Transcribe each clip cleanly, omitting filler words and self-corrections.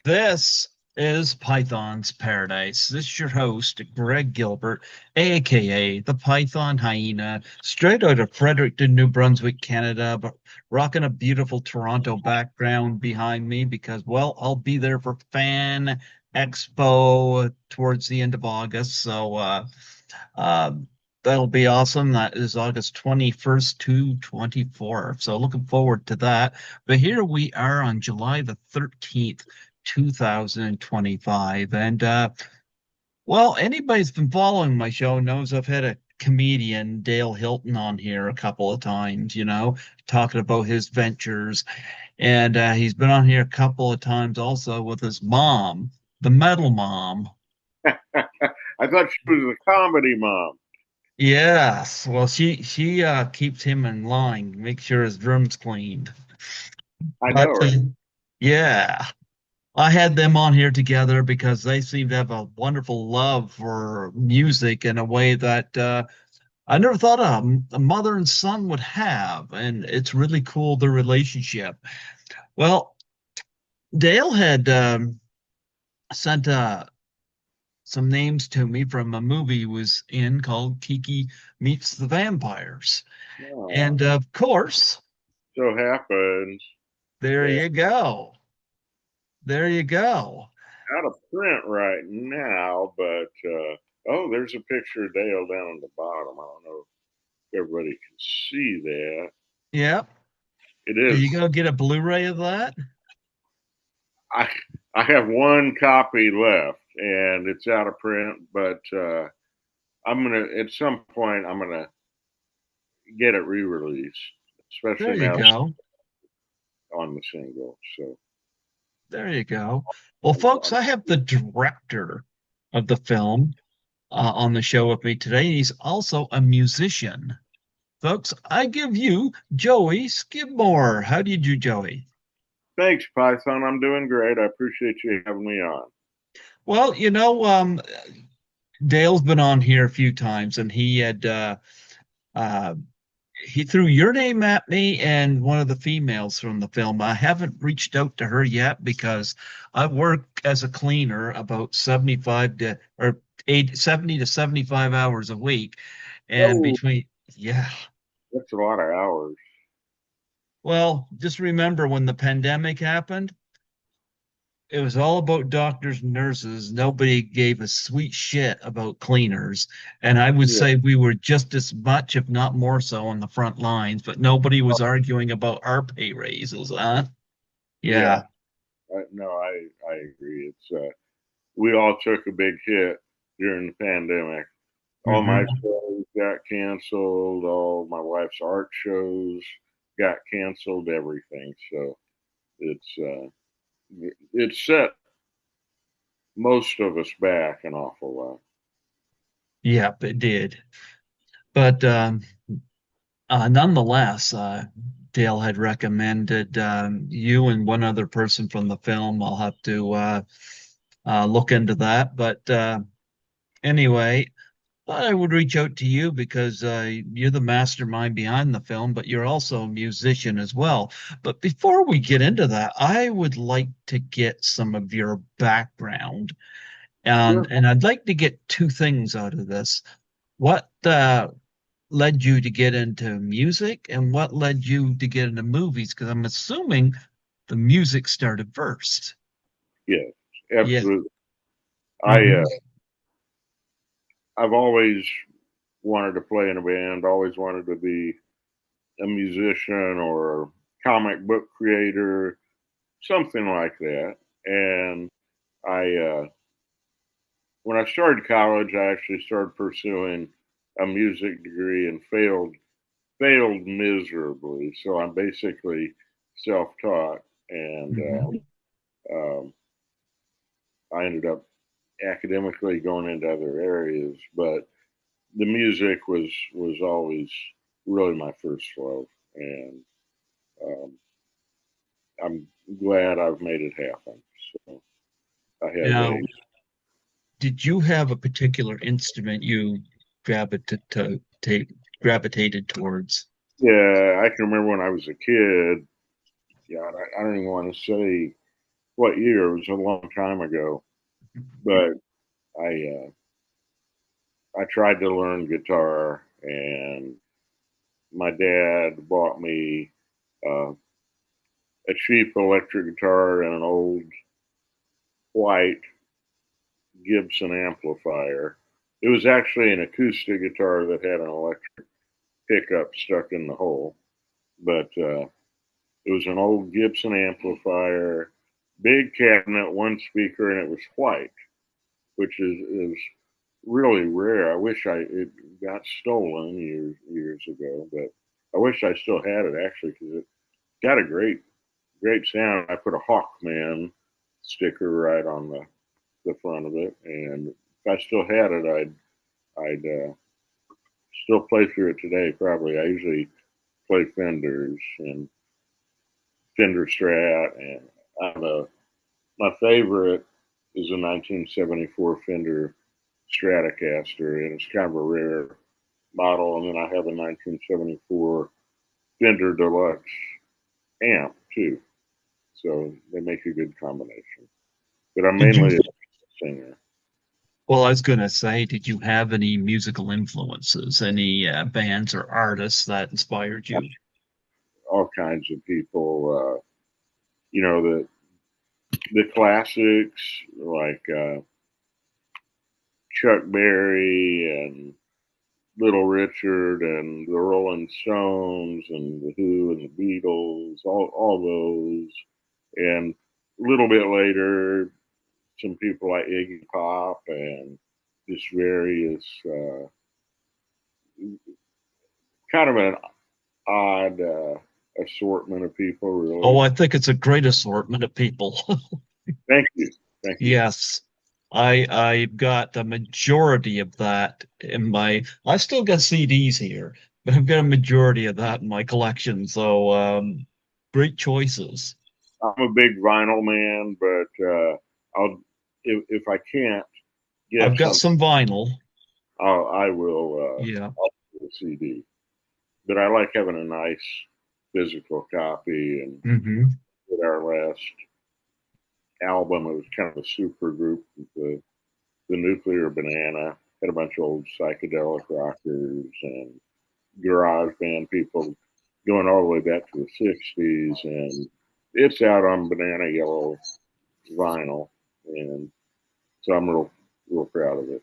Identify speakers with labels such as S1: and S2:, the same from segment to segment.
S1: This is Python's Paradise. This is your host, Greg Gilbert, aka the Python Hyena, straight out of Fredericton, New Brunswick, Canada, but rocking a beautiful Toronto background behind me because, well, I'll be there for Fan Expo towards the end of August. Uh, that'll be awesome. That is August 21st to 24th. So looking forward to that. But here we are on July the 13th. 2025. Well, anybody's been following my show knows I've had a comedian, Dale Hilton, on here a couple of times, talking about his ventures. And he's been on here a couple of times also with his mom, the metal mom.
S2: I thought she was a comedy mom.
S1: Yes. Well, she keeps him in line, make sure his drum's cleaned.
S2: I know,
S1: But
S2: right?
S1: yeah. I had them on here together because they seem to have a wonderful love for music in a way that I never thought a mother and son would have. And it's really cool, the relationship. Well, Dale had sent some names to me from a movie he was in called Kiki Meets the Vampires.
S2: Oh,
S1: And of course,
S2: so happens
S1: there
S2: that
S1: you go. There you go.
S2: out of print right now, but oh, there's a picture of Dale down at the bottom. I don't know if everybody can see that.
S1: Yep.
S2: It
S1: Are
S2: is.
S1: you gonna get a Blu-ray of that?
S2: I I have one copy left, and it's out of print. But I'm gonna at some point I'm gonna get it re-released,
S1: There
S2: especially
S1: you
S2: now
S1: go.
S2: on the single. So
S1: There you go. Well, folks, I have the director of the film on the show with me today. He's also a musician. Folks, I give you Joey Skidmore. How do you do, Joey?
S2: thanks, Python. I'm doing great. I appreciate you having me on.
S1: Well, Dale's been on here a few times, and uh, he threw your name at me and one of the females from the film. I haven't reached out to her yet because I work as a cleaner about 75 to or 70 to 75 hours a week. And
S2: Oh,
S1: between, yeah,
S2: that's a lot of hours.
S1: well, just remember when the pandemic happened, it was all about doctors and nurses. Nobody gave a sweet shit about cleaners. And I would
S2: Yeah,
S1: say we were just as much, if not more so, on the front lines, but nobody was arguing about our pay raises, huh?
S2: yeah.
S1: Yeah.
S2: No, I agree. It's we all took a big hit during the pandemic. All my
S1: Hmm.
S2: shows got canceled. All my wife's art shows got canceled. Everything. So it's it set most of us back an awful lot.
S1: Yep, it did. But nonetheless, Dale had recommended you and one other person from the film. I'll have to look into that. But anyway, thought I would reach out to you because you're the mastermind behind the film, but you're also a musician as well. But before we get into that, I would like to get some of your background,
S2: Sure.
S1: and I'd like to get two things out of this. What led you to get into music, and what led you to get into movies? Because I'm assuming the music started first.
S2: Yes,
S1: Yeah.
S2: absolutely. I
S1: Hmm.
S2: I've always wanted to play in a band. Always wanted to be a musician or a comic book creator, something like that. And I, when I started college, I actually started pursuing a music degree and failed miserably. So I'm basically self-taught, and
S1: Hmm.
S2: I ended up academically going into other areas, but the music was always really my first love, and um, I'm glad I've made it happen. So I have a
S1: Now, did you have a particular instrument you gravitated towards?
S2: yeah. I can remember when I was a kid. Yeah, I don't even want to say what year. It was a long time ago, but I tried to learn guitar, and my dad bought me uh, a cheap electric guitar and an old white Gibson amplifier. It was actually an acoustic guitar that had an electric pickup stuck in the hole, but it was an old Gibson amplifier, big cabinet, one speaker, and it was white, which is really rare. I wish it got stolen years ago, but I wish I still had it actually because it got a great sound. I put a Hawkman sticker right on the front of it, and if I still had it, I'd still play through it today. Probably. I usually play Fenders and Fender Strat, and I don't know. My favorite is a 1974 Fender Stratocaster, and it's kind of a rare model. And then I have a 1974 Fender Deluxe amp too, so they make a good combination. But I'm
S1: Did you?
S2: mainly a singer.
S1: Well, I was going to say, did you have any musical influences, any bands or artists that inspired you?
S2: All kinds of people, you know, the classics like Chuck Berry and Little Richard and the Rolling Stones and the Who and the Beatles, all those, and a little bit later, some people like Iggy Pop and just various kind of an odd assortment of people,
S1: Oh,
S2: really.
S1: I think it's a great assortment of people.
S2: Thank you, thank you.
S1: Yes. I've got the majority of that in my I still got CDs here, but I've got a majority of that in my collection. So great choices.
S2: I'm a big vinyl man, but I'll if I can't get
S1: I've got
S2: something,
S1: some vinyl.
S2: I will
S1: Yeah.
S2: I'll do a CD. But I like having a nice physical copy. And
S1: Hmm.
S2: with our last album, it was kind of a super group with the Nuclear Banana. Had a bunch of old psychedelic rockers and garage band people going all the way back to the 60s. And it's out on banana yellow vinyl. And so I'm real proud of it.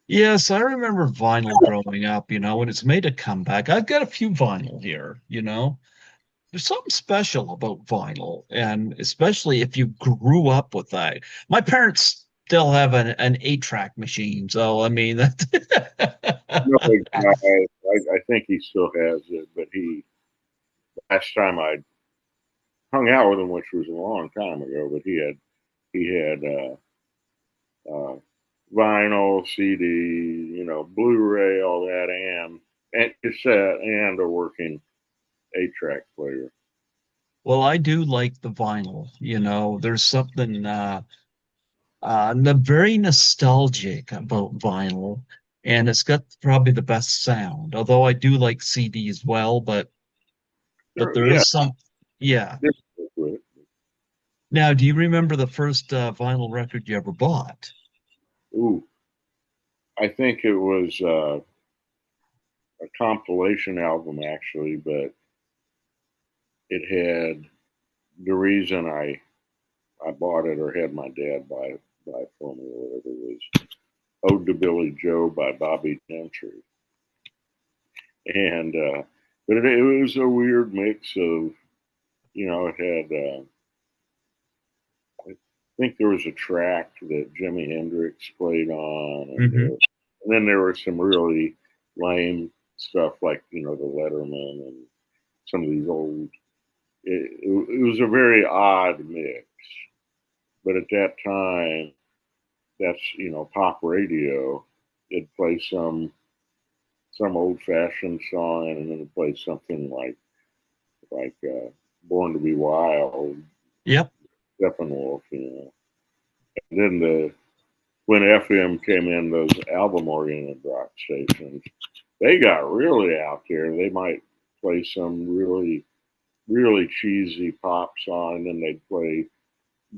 S1: Yes, I remember vinyl growing up, and it's made a comeback. I've got a few vinyl here, There's something special about vinyl, and especially if you grew up with that. My parents still have an 8-track machine, so I mean
S2: No
S1: that.
S2: big guy. I think he still has it, but last time I hung out with him, which was a long time ago, but he had uh, vinyl, CD, Blu-ray, all that, and cassette, and a working 8-track player.
S1: Well, I do like the vinyl, There's something very nostalgic about vinyl, and it's got probably the best sound. Although I do like CD as well, but there
S2: Yeah,
S1: is some, yeah.
S2: difficult with it.
S1: Now, do you remember the first vinyl record you ever bought?
S2: Ooh, I think it was a compilation album actually, but it had the reason I bought it or had my dad buy it for me or whatever was Ode to Billy Joe by Bobby Gentry. And but it was a weird mix of, it had I think there was a track that Jimi Hendrix played on,
S1: Hmm.
S2: and then there was some really lame stuff like the Letterman and some of these old. It was a very odd mix, but at that time, that's pop radio. It'd play some old fashioned song, and then it'd play something like Born to Be Wild,
S1: Yep.
S2: Steppenwolf, And then when FM came in, those album oriented rock stations, they got really out there. They might play some really cheesy pop song, and then they'd play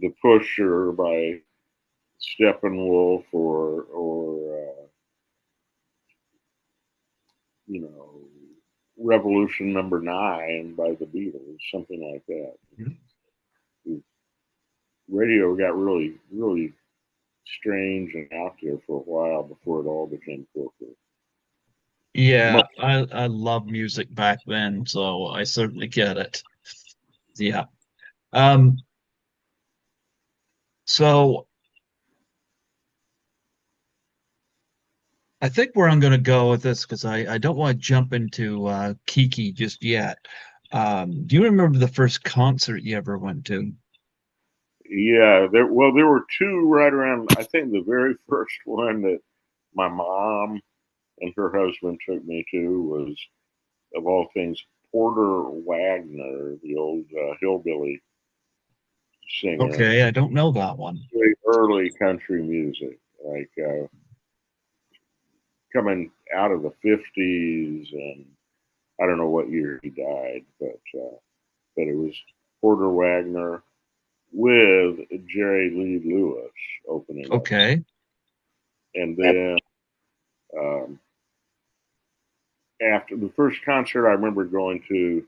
S2: The Pusher by Steppenwolf, or you know, Revolution Number 9 by the Beatles, something like that. Radio got really strange and out there for a while before it all became corporate.
S1: Yeah, I love music back then, so I certainly get it. Yeah. Um, so I think where I'm going to go with this, because I don't want to jump into Kiki just yet. Do you remember the first concert you ever went to?
S2: Yeah, there were two right around. I think the very first one that my mom and her husband took me to was, of all things, Porter Wagner, the old hillbilly singer,
S1: Okay, I don't know that one.
S2: very early country music, like coming out of the 50s, and I don't know what year he died, but it was Porter Wagner with Jerry Lee Lewis opening up,
S1: Okay.
S2: and then um, after the first concert I remember going to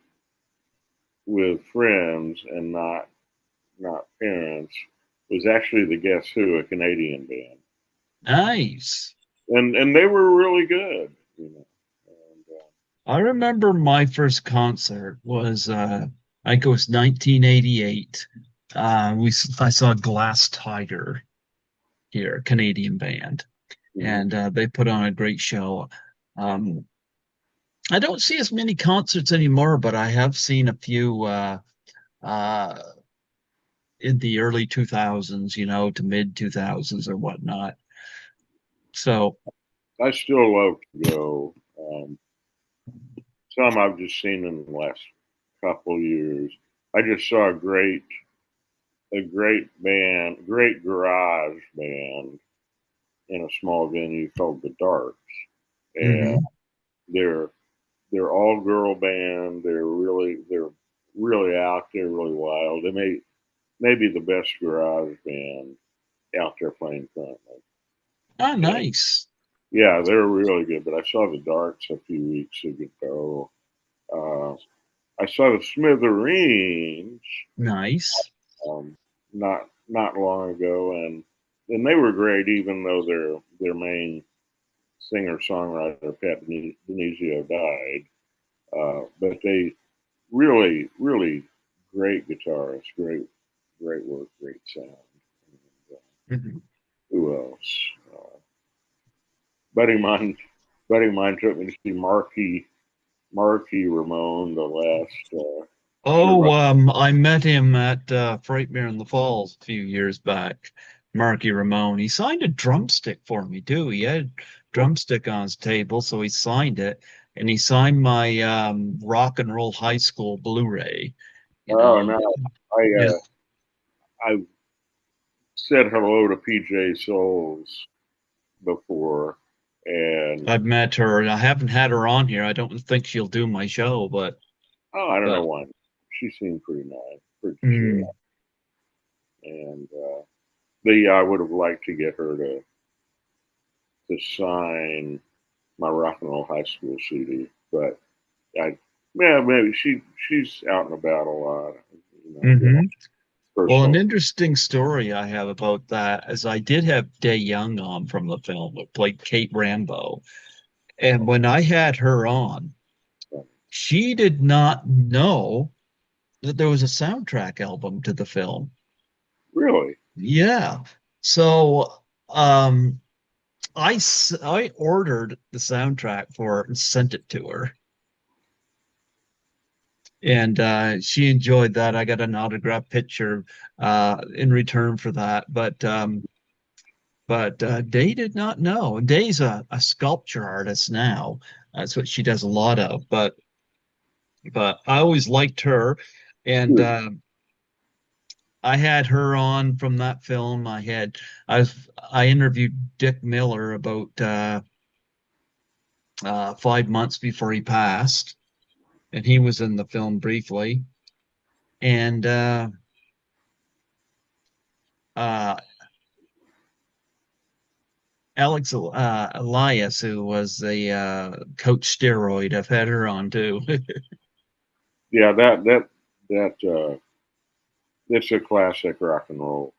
S2: with friends and not parents was actually the Guess Who, a Canadian band,
S1: Nice.
S2: and they were really good, you know. And,
S1: I remember my first concert was I think it was 1988. I saw Glass Tiger here, a Canadian band,
S2: mhm.
S1: and they put on a great show. Um, I don't see as many concerts anymore, but I have seen a few uh, in the early 2000s, to mid 2000s or whatnot. So,
S2: I still love to go. Some I've just seen in the last couple years. I just saw a great band, great garage band in a small venue called the Darks, and
S1: mhm.
S2: they're they're all girl band. They're really out there, really wild. They may be the best garage band out there playing currently.
S1: Oh,
S2: And
S1: nice,
S2: yeah, they're really good. But I saw the Darks a few weeks ago. Uh, I saw the Smithereens
S1: nice.
S2: um, not long ago, and they were great, even though their main singer songwriter Pat Denizio died. But they really great guitarist, great work, great sound. And,
S1: Mhm.
S2: who else? Uh, buddy of mine, buddy of mine took me to see Marky Ramone, the last
S1: Oh,
S2: survivor.
S1: I met him at Frightmare in the Falls a few years back. Marky Ramone. He signed a drumstick for me too. He had a drumstick on his table, so he signed it, and he signed my Rock and Roll High School Blu-ray. You
S2: Oh
S1: know,
S2: no, I
S1: yeah,
S2: I said hello to PJ Souls before, and
S1: I've met her. I haven't had her on here. I don't think she'll do my show,
S2: oh, I don't know
S1: but
S2: why. She seemed pretty nice, pretty chill,
S1: mm,
S2: and yeah, I would have liked to get her to sign my rock and roll high school CD, but I yeah, maybe she's out and about a lot, doing
S1: hmm. Well, an
S2: personal.
S1: interesting story I have about that is I did have Day Young on from the film, who played Kate Rambo. And when I had her on, she did not know that there was a soundtrack album to the film.
S2: Really?
S1: Yeah. So I ordered the soundtrack for her and sent it to her. And she enjoyed that. I got an autograph picture in return for that. But Day did not know. Day's a sculpture artist now. That's what she does a lot of. But I always liked her, and
S2: Good.
S1: I had her on from that film. I interviewed Dick Miller about 5 months before he passed, and he was in the film briefly. And uh, Alex Elias, who was the Coach Steroid. I've had her on too.
S2: Yeah, that it's a classic rock and roll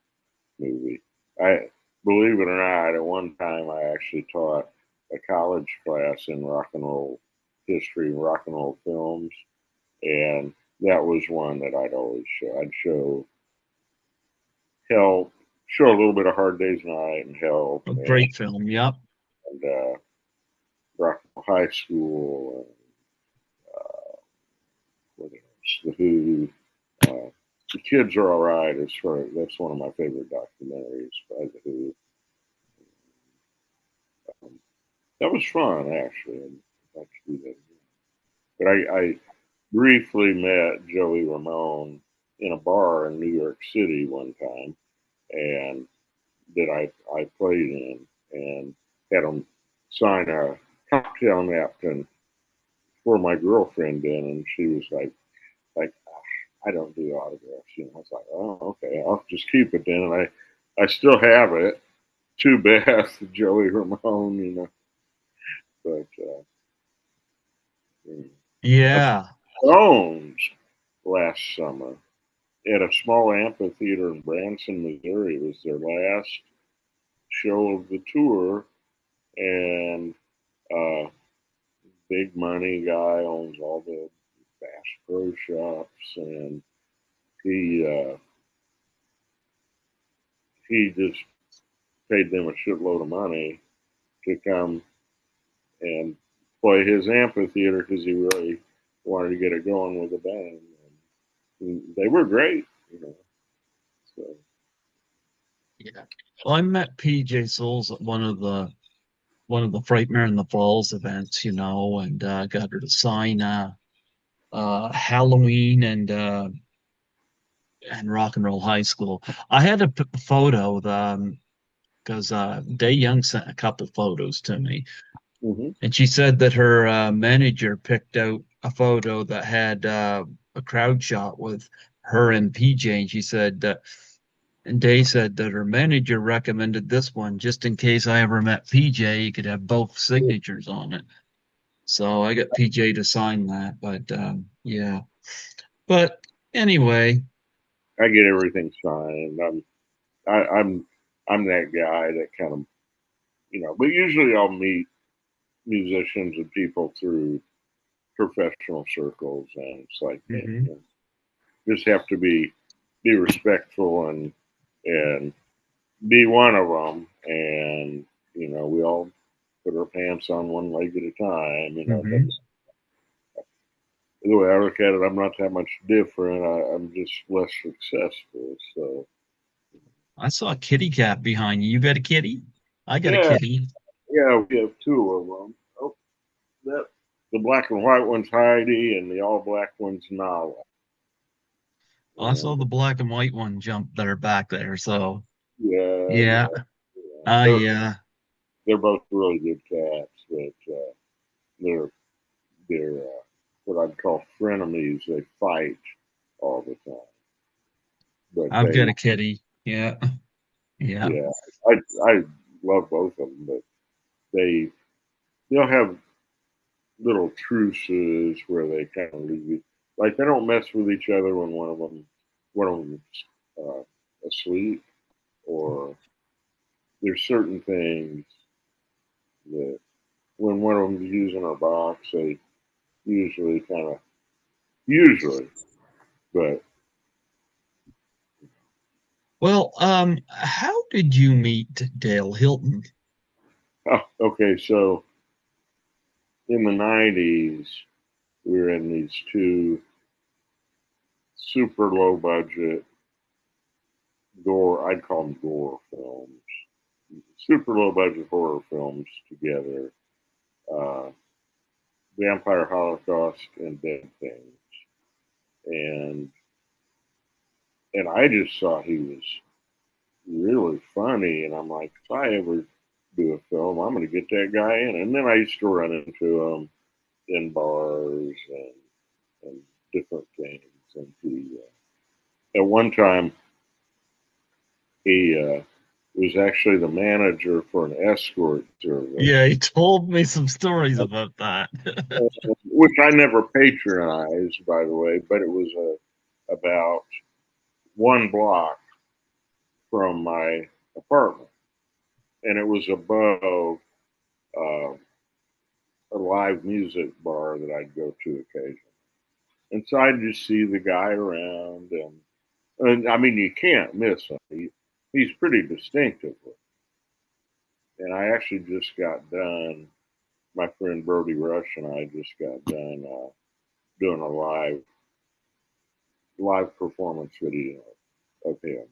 S2: movie. I believe it or not, at one time I actually taught a college class in rock and roll history, rock and roll films, and that was one that I'd always show. I'd Help, show a little bit of Hard Day's Night and Help,
S1: A great film. Yep.
S2: and Rock and Roll High School, and what else? The Who. Uh, the Kids Are All Right. That's one of my favorite documentaries by the Who. Um, that was fun, actually. I'd like to do that again. But I briefly met Joey Ramone in a bar in New York City one time, and that I played in, and had him sign a cocktail napkin for my girlfriend in, and she was like I don't do autographs, I was like, oh, okay, I'll just keep it then, and I still have it. Too bad, Joey Ramone, but
S1: Yeah.
S2: Stones last summer at a small amphitheater in Branson, Missouri. It was their last show of the tour, and uh, big money guy owns all the Bass Pro Shops, and he he just paid them a shitload of money to come and play his amphitheater because he really wanted to get it going with a bang. And they were great, you know. So
S1: Yeah. Well, I met PJ Souls at one of the Frightmare in the Falls events, and got her to sign Halloween and Rock and Roll High School. I had a photo because Day Young sent a couple photos to me,
S2: mm-hmm.
S1: and she said that her manager picked out a photo that had a crowd shot with her and PJ, and she said that. And Day said that her manager recommended this one just in case I ever met PJ, he could have both signatures on it. So I got PJ to sign that, but yeah. But anyway,
S2: I get everything signed. I, I'm I'm that guy that kind of But usually I'll meet musicians and people through professional circles, and it's like, man,
S1: mhm.
S2: just have to be respectful and be one of them, and we all put our pants on one leg at a time. But
S1: Mhm.
S2: the way I look at it, I'm not that much different. I'm just less successful. So
S1: I saw a kitty cat behind you. You got a kitty? I got a
S2: yeah,
S1: kitty.
S2: yeah, we have two of them. Oh, that the black and white one's Heidi, and the all black one's Nala.
S1: I saw
S2: And
S1: the black and white one jump there back there. So
S2: yeah,
S1: yeah.
S2: yeah,
S1: Yeah.
S2: they're both really good cats, but they're they're what I'd call frenemies. They fight all the time, but
S1: I've got a kitty. Yeah. Yeah.
S2: yeah, I love both of them, but they they'll have little truces where they kind of leave you, like they don't mess with each other when one of them's asleep, or there's certain things that when one of them's using our box, they usually kind of usually, but
S1: Well, how did you meet Dale Hilton?
S2: oh, okay, so in the '90s, we were in these two super low budget gore, I'd call them gore films, super low budget horror films together, uh, Vampire Holocaust and Dead Things, and I just thought he was really funny, and I'm like, if I ever do a film, I'm going to get that guy in. And then I used to run into him in bars and different things, and he at one time He was actually the manager for an escort service,
S1: Yeah, he told me some stories about that.
S2: which I never patronized, by the way, but it was about one block from my apartment, and it was above uh, a live music bar that I'd go to occasionally. And so I'd just see the guy around, and I mean, you can't miss him. He's pretty distinctive. And I actually just got done. My friend Brody Rush and I just got done doing a live performance video of him,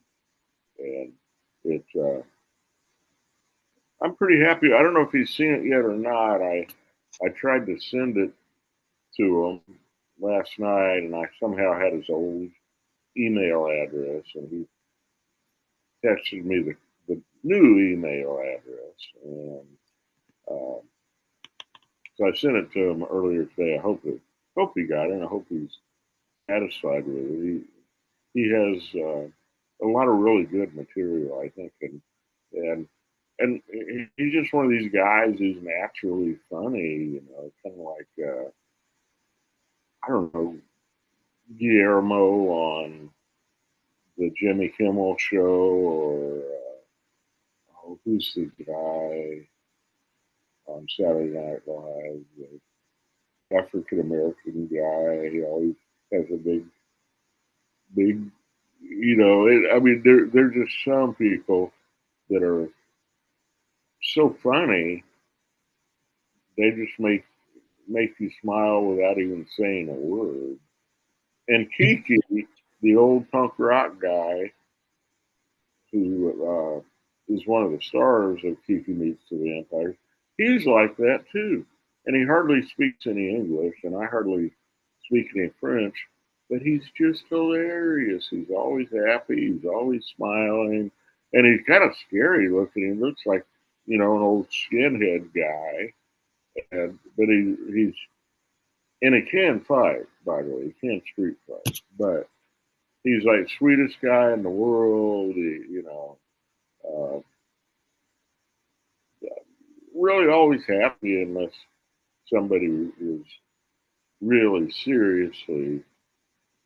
S2: and it. I'm pretty happy. I don't know if he's seen it yet or not. I tried to send it to him last night, and I somehow had his old email address, and he texted me the new email address, and um, so I sent it to him earlier today. Hope he got it. And I hope he's satisfied with it. He has a lot of really good material, I think, and and he's just one of these guys who's naturally funny. You know, kind of like I don't know, Guillermo on the Jimmy Kimmel show, or who's the guy on Saturday Night Live, the African American guy. He always has a big, you know. I mean, there's just some people that are so funny, they just make you smile without even saying a word. And Kiki, the old punk rock guy, who is one of the stars of Kiki Meets the Vampire, he's like that too. And he hardly speaks any English, and I hardly speak any French, but he's just hilarious. He's always happy, he's always smiling, and he's kind of scary looking. He looks like, you know, an old skinhead guy, but he's and he can fight, by the way. He can street fight, but he's like sweetest guy in the world. You know, uh, really always happy unless somebody is really seriously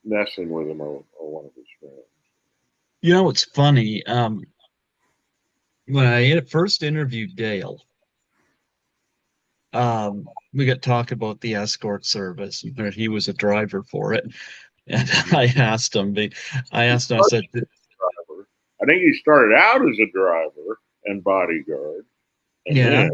S2: messing with him, or one of his friends.
S1: You know, it's funny. When I first interviewed Dale, we got talking about the escort service, and that he was a driver for it. And I said,
S2: I think he started out as a driver and bodyguard, and
S1: yeah.
S2: then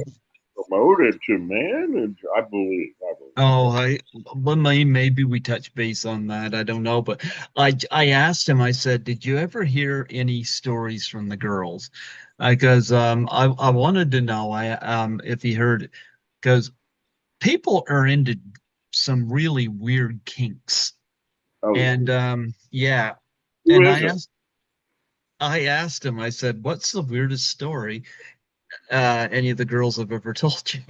S2: promoted to manager. I believe. I believe.
S1: Oh, well, maybe we touch base on that. I don't know, but I asked him. I said, "Did you ever hear any stories from the girls?" Because I wanted to know if he heard, because people are into some really weird kinks,
S2: Oh yeah.
S1: and yeah,
S2: Who
S1: and
S2: isn't?
S1: I asked him. I said, "What's the weirdest story any of the girls have ever told you?"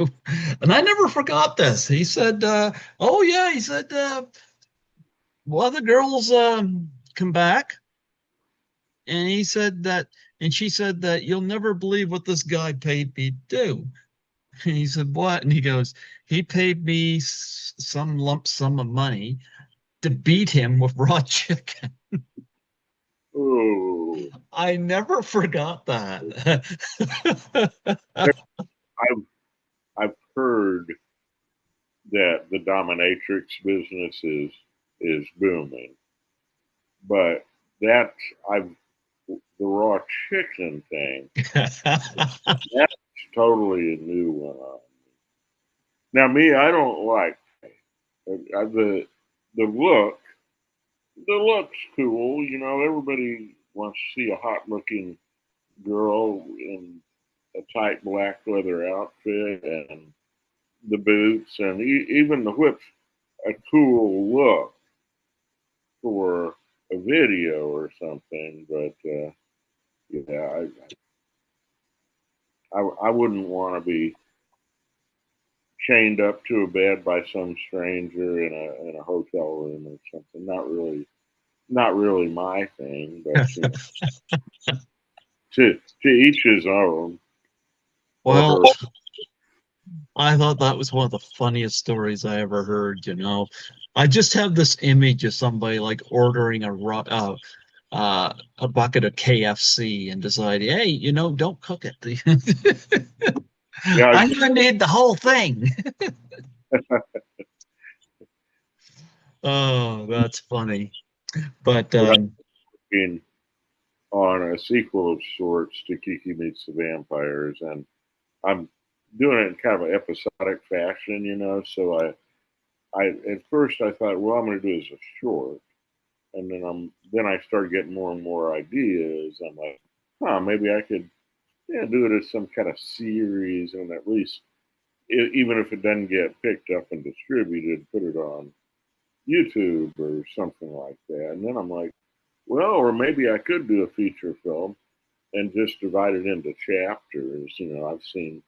S1: And I never forgot this. He said, "Oh yeah," he said. Well, the girls come back, and he said that, and she said that you'll never believe what this guy paid me to do. And he said, "What?" And he goes, "He paid me some lump sum of money to beat him with raw chicken."
S2: Oh,
S1: I never forgot that.
S2: I've I've heard that the dominatrix business is booming, but that I've the raw chicken thing, that's totally a new one on me. Now, me, I don't like the look. The look's cool, you know. Everybody wants to see a hot looking girl in a tight black leather outfit and the boots, and even the whip's a cool look for a video or something. But yeah, I wouldn't want to be chained up to a bed by some stranger in a hotel room or something. Not really my thing. But you know, to each his own, or
S1: Well,
S2: her.
S1: I thought that was one of the funniest stories I ever heard, you know. I just have this image of somebody like ordering a bucket of KFC and deciding, hey, you know, don't cook it.
S2: Yeah,
S1: I'm gonna need the whole thing. Oh, that's funny. But
S2: but I'm working on a sequel of sorts to Kiki Meets the Vampires, and I'm doing it in kind of an episodic fashion, you know. So I at first I thought, well, I'm going to do it as a short, and then I started getting more and more ideas. I'm like, maybe I could, yeah, do it as some kind of series, and at least even if it doesn't get picked up and distributed, put it on YouTube or something like that. And then I'm like, well, or maybe I could do a feature film and just divide it into chapters. You know, I've seen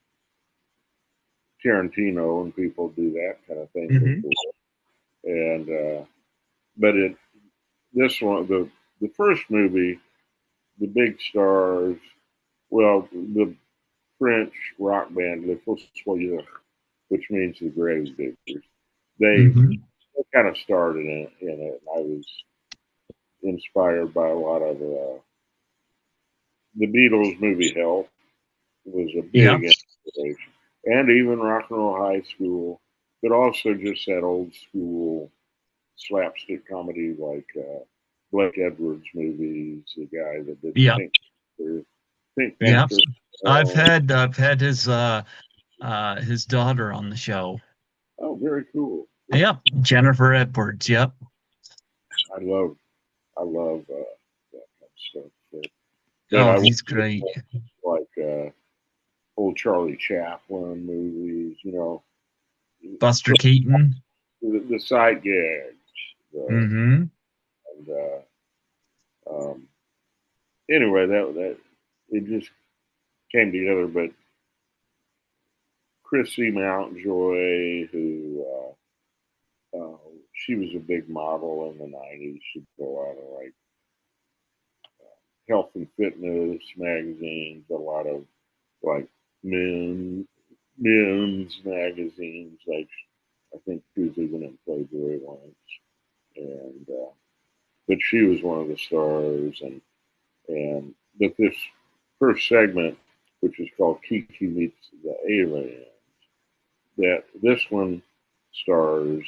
S2: Tarantino and people do that kind of thing
S1: mhm.
S2: before. And but this one, the first movie, the big stars, well, the French rock band Les Fossoyeurs, which means the grave diggers, they
S1: Mhm.
S2: kind of started in it. And I was inspired by a lot of the Beatles movie Help was a
S1: Yeah.
S2: big inspiration, and even Rock and Roll High School, but also just that old school slapstick comedy like Blake Edwards movies, the guy that did
S1: Yeah.
S2: Pink
S1: Yeah.
S2: Panther.
S1: I've had his daughter on the show.
S2: Oh, very cool.
S1: Yep. Jennifer Edwards. Yep.
S2: I love that kind of stuff. But
S1: Oh,
S2: I
S1: he's great.
S2: like old Charlie Chaplin movies, you know,
S1: Buster Keaton.
S2: the side gags. The,
S1: Mm-hmm.
S2: and anyway, that it just came together. But Chrissy Mountjoy, who she was a big model in the '90s, she'd go out of like health and fitness magazines, a lot of like men men's magazines. Like I think she was even in Playboy once, and but she was one of the stars, and but this first segment, which is called Kiki Meets the Aliens, that this one stars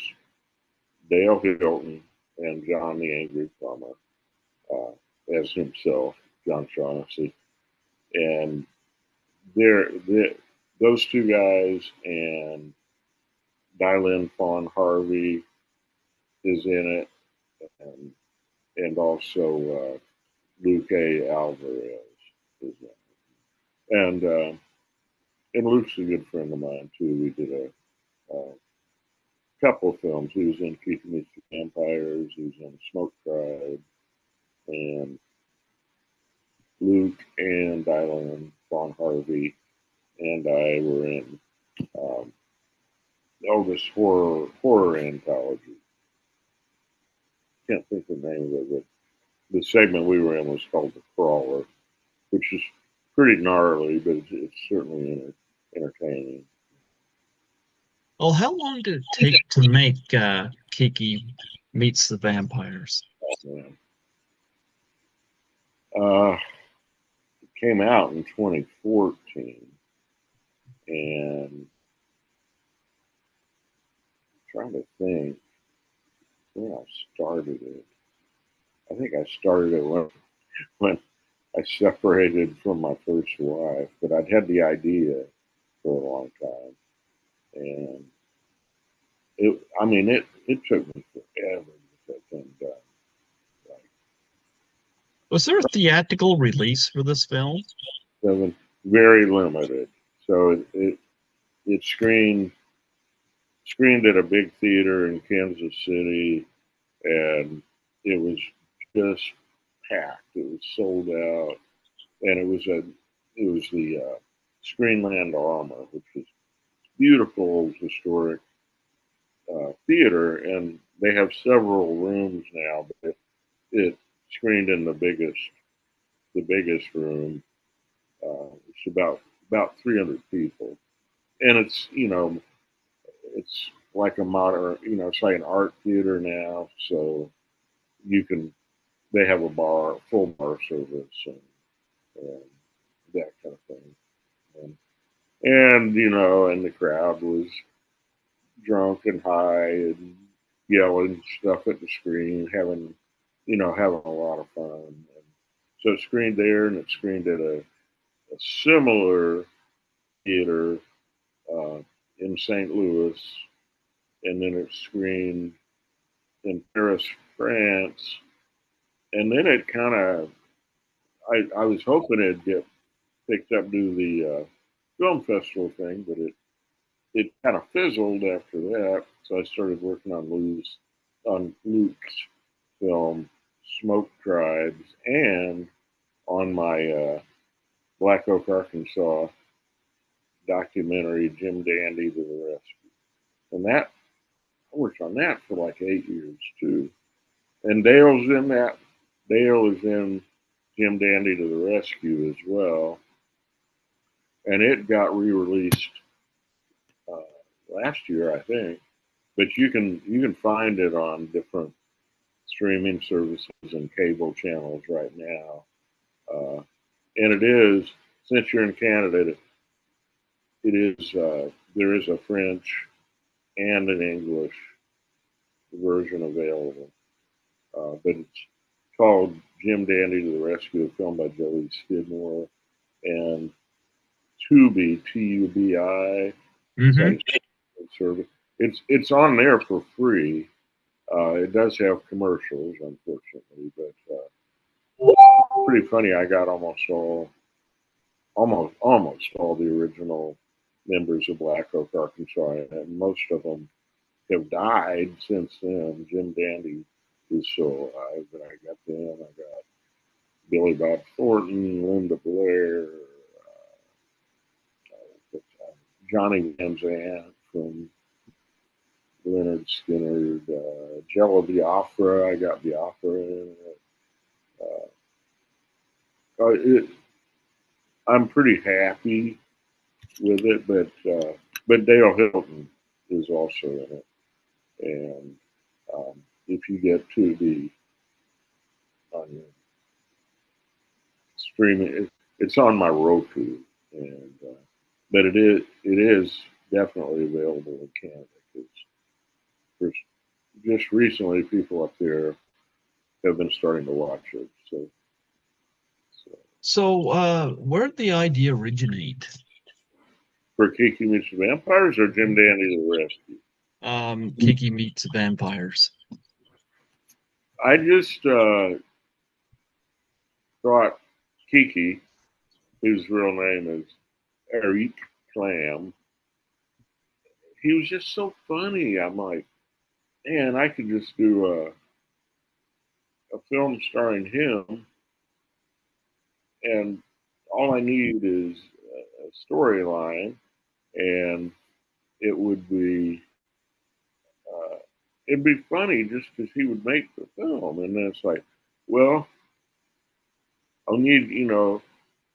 S2: Dale Hilton and John the Angry Plumber as himself, John Shaughnessy, and they're those two guys and Dylan Fawn Harvey is in it, and also Luke A. Alvarez is in it, and Luke's a good friend of mine too. We did a couple of films. He was in Kiki Meets the Vampires. He was in Smoke Tribe, and Luke and Dylan Fawn Harvey and I were in um, this horror anthology. Can't think of the name of it, but the segment we were in was called The Crawler, which is pretty gnarly, but it's certainly entertaining.
S1: Well, how long did it take to make Kiki Meets the Vampires?
S2: Yeah. Uh, it came out in 2014, and I'm trying to think when I started it. I think I started it when I separated from my first wife, but I'd had the idea for a long time, and it took me forever to get that thing done. Like
S1: Was there a theatrical release for this film?
S2: seven, very limited. So it screened at a big theater in Kansas City, and it was just packed. It was sold out, and it was the Screenland Armor, which is beautiful historic theater, and they have several rooms now, but it screened in the biggest room, It's about 300 people, and it's it's like a modern, it's like an art theater now. So you can they have a bar, full bar service, and that kind of thing. And the crowd was drunk and high and yelling stuff at the screen, having a lot of fun. And so it screened there, and it screened at a similar theater uh, in St. Louis, and then it screened in Paris, France, and then it kind of I was hoping it'd get picked up to the film festival thing, but it kind of fizzled after that. So I started working on Luke's film Smoke Tribes and on my Black Oak, Arkansas documentary Jim Dandy to the Rescue. And that I worked on that for like 8 years too. And Dale's in that. Dale is in Jim Dandy to the Rescue as well. And it got re-released last year, I think. But you can find it on different streaming services and cable channels right now. And it is, since you're in Canada, it is there is a French and an English version available. But it's called Jim Dandy to the Rescue, a film by Joey Skidmore, and Tubi, Tubi.
S1: Mm-hmm.
S2: Service. It's on there for free. It does have commercials, unfortunately, but pretty funny. I got almost all the original members of Black Oak, Arkansas, and most of them have died since then. Jim Dandy is still alive, but I got them. I got Billy Bob Thornton, Linda Blair, Johnny Van Zant from Leonard Skinner, Jello Biafra. I got Biafra in it. I'm pretty happy with it, but Dale Hilton is also in it, and if you get to the on your streaming, it's on my Roku, and but it is definitely available in Canada because just recently people up there have been starting to watch it. So
S1: So, where'd the idea originate?
S2: for Kiki Meets the Vampires or Jim Dandy the Rescue?
S1: Kiki meets vampires.
S2: I just thought Kiki, whose real name is Eric Clam, he was just so funny. I'm like, man, I could just do a film starring him, and all I need is a storyline, and it would be uh, it'd be funny just because he would make the film, and then it's like, well, I'll need a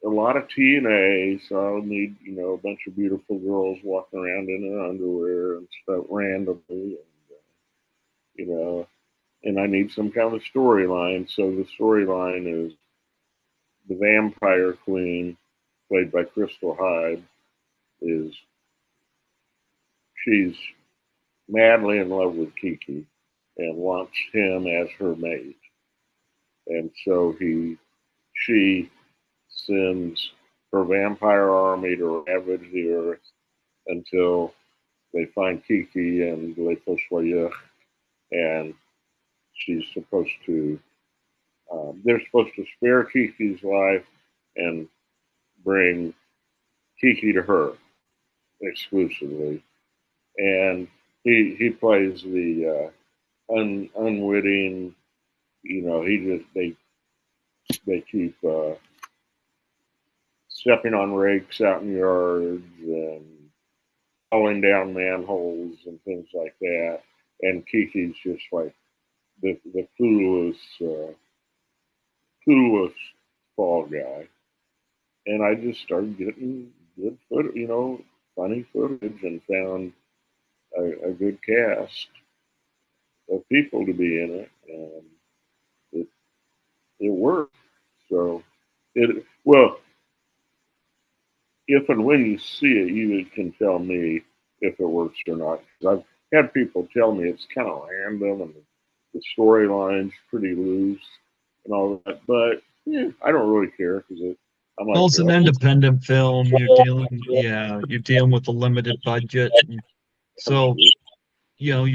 S2: lot of TNA, so I'll need a bunch of beautiful girls walking around in their underwear and stuff randomly, you know, and I need some kind of storyline. So the storyline is the vampire queen, played by Crystal Hyde, is she's madly in love with Kiki and wants him as her mate, and so she sends her vampire army to ravage the earth until they find Kiki and Les Fossoyeurs, and she's supposed to. They're supposed to spare Kiki's life and bring Kiki to her exclusively, and he plays the unwitting. He just they keep stepping on rakes out in yards and falling down manholes and things like that. And Kiki's just like the clueless fall guy. and I just started getting good footage, funny footage, and found a good cast of people to be in it, and it it worked. So well, if and when you see it, you can tell me if it works or not. 'Cause I've had people tell me it's kind of random and the storyline's pretty loose and all that, but yeah, I don't really care because I'm
S1: Well,
S2: like,
S1: it's an
S2: well,
S1: independent film. You're dealing with a limited budget. And so,
S2: absolutely.
S1: you know,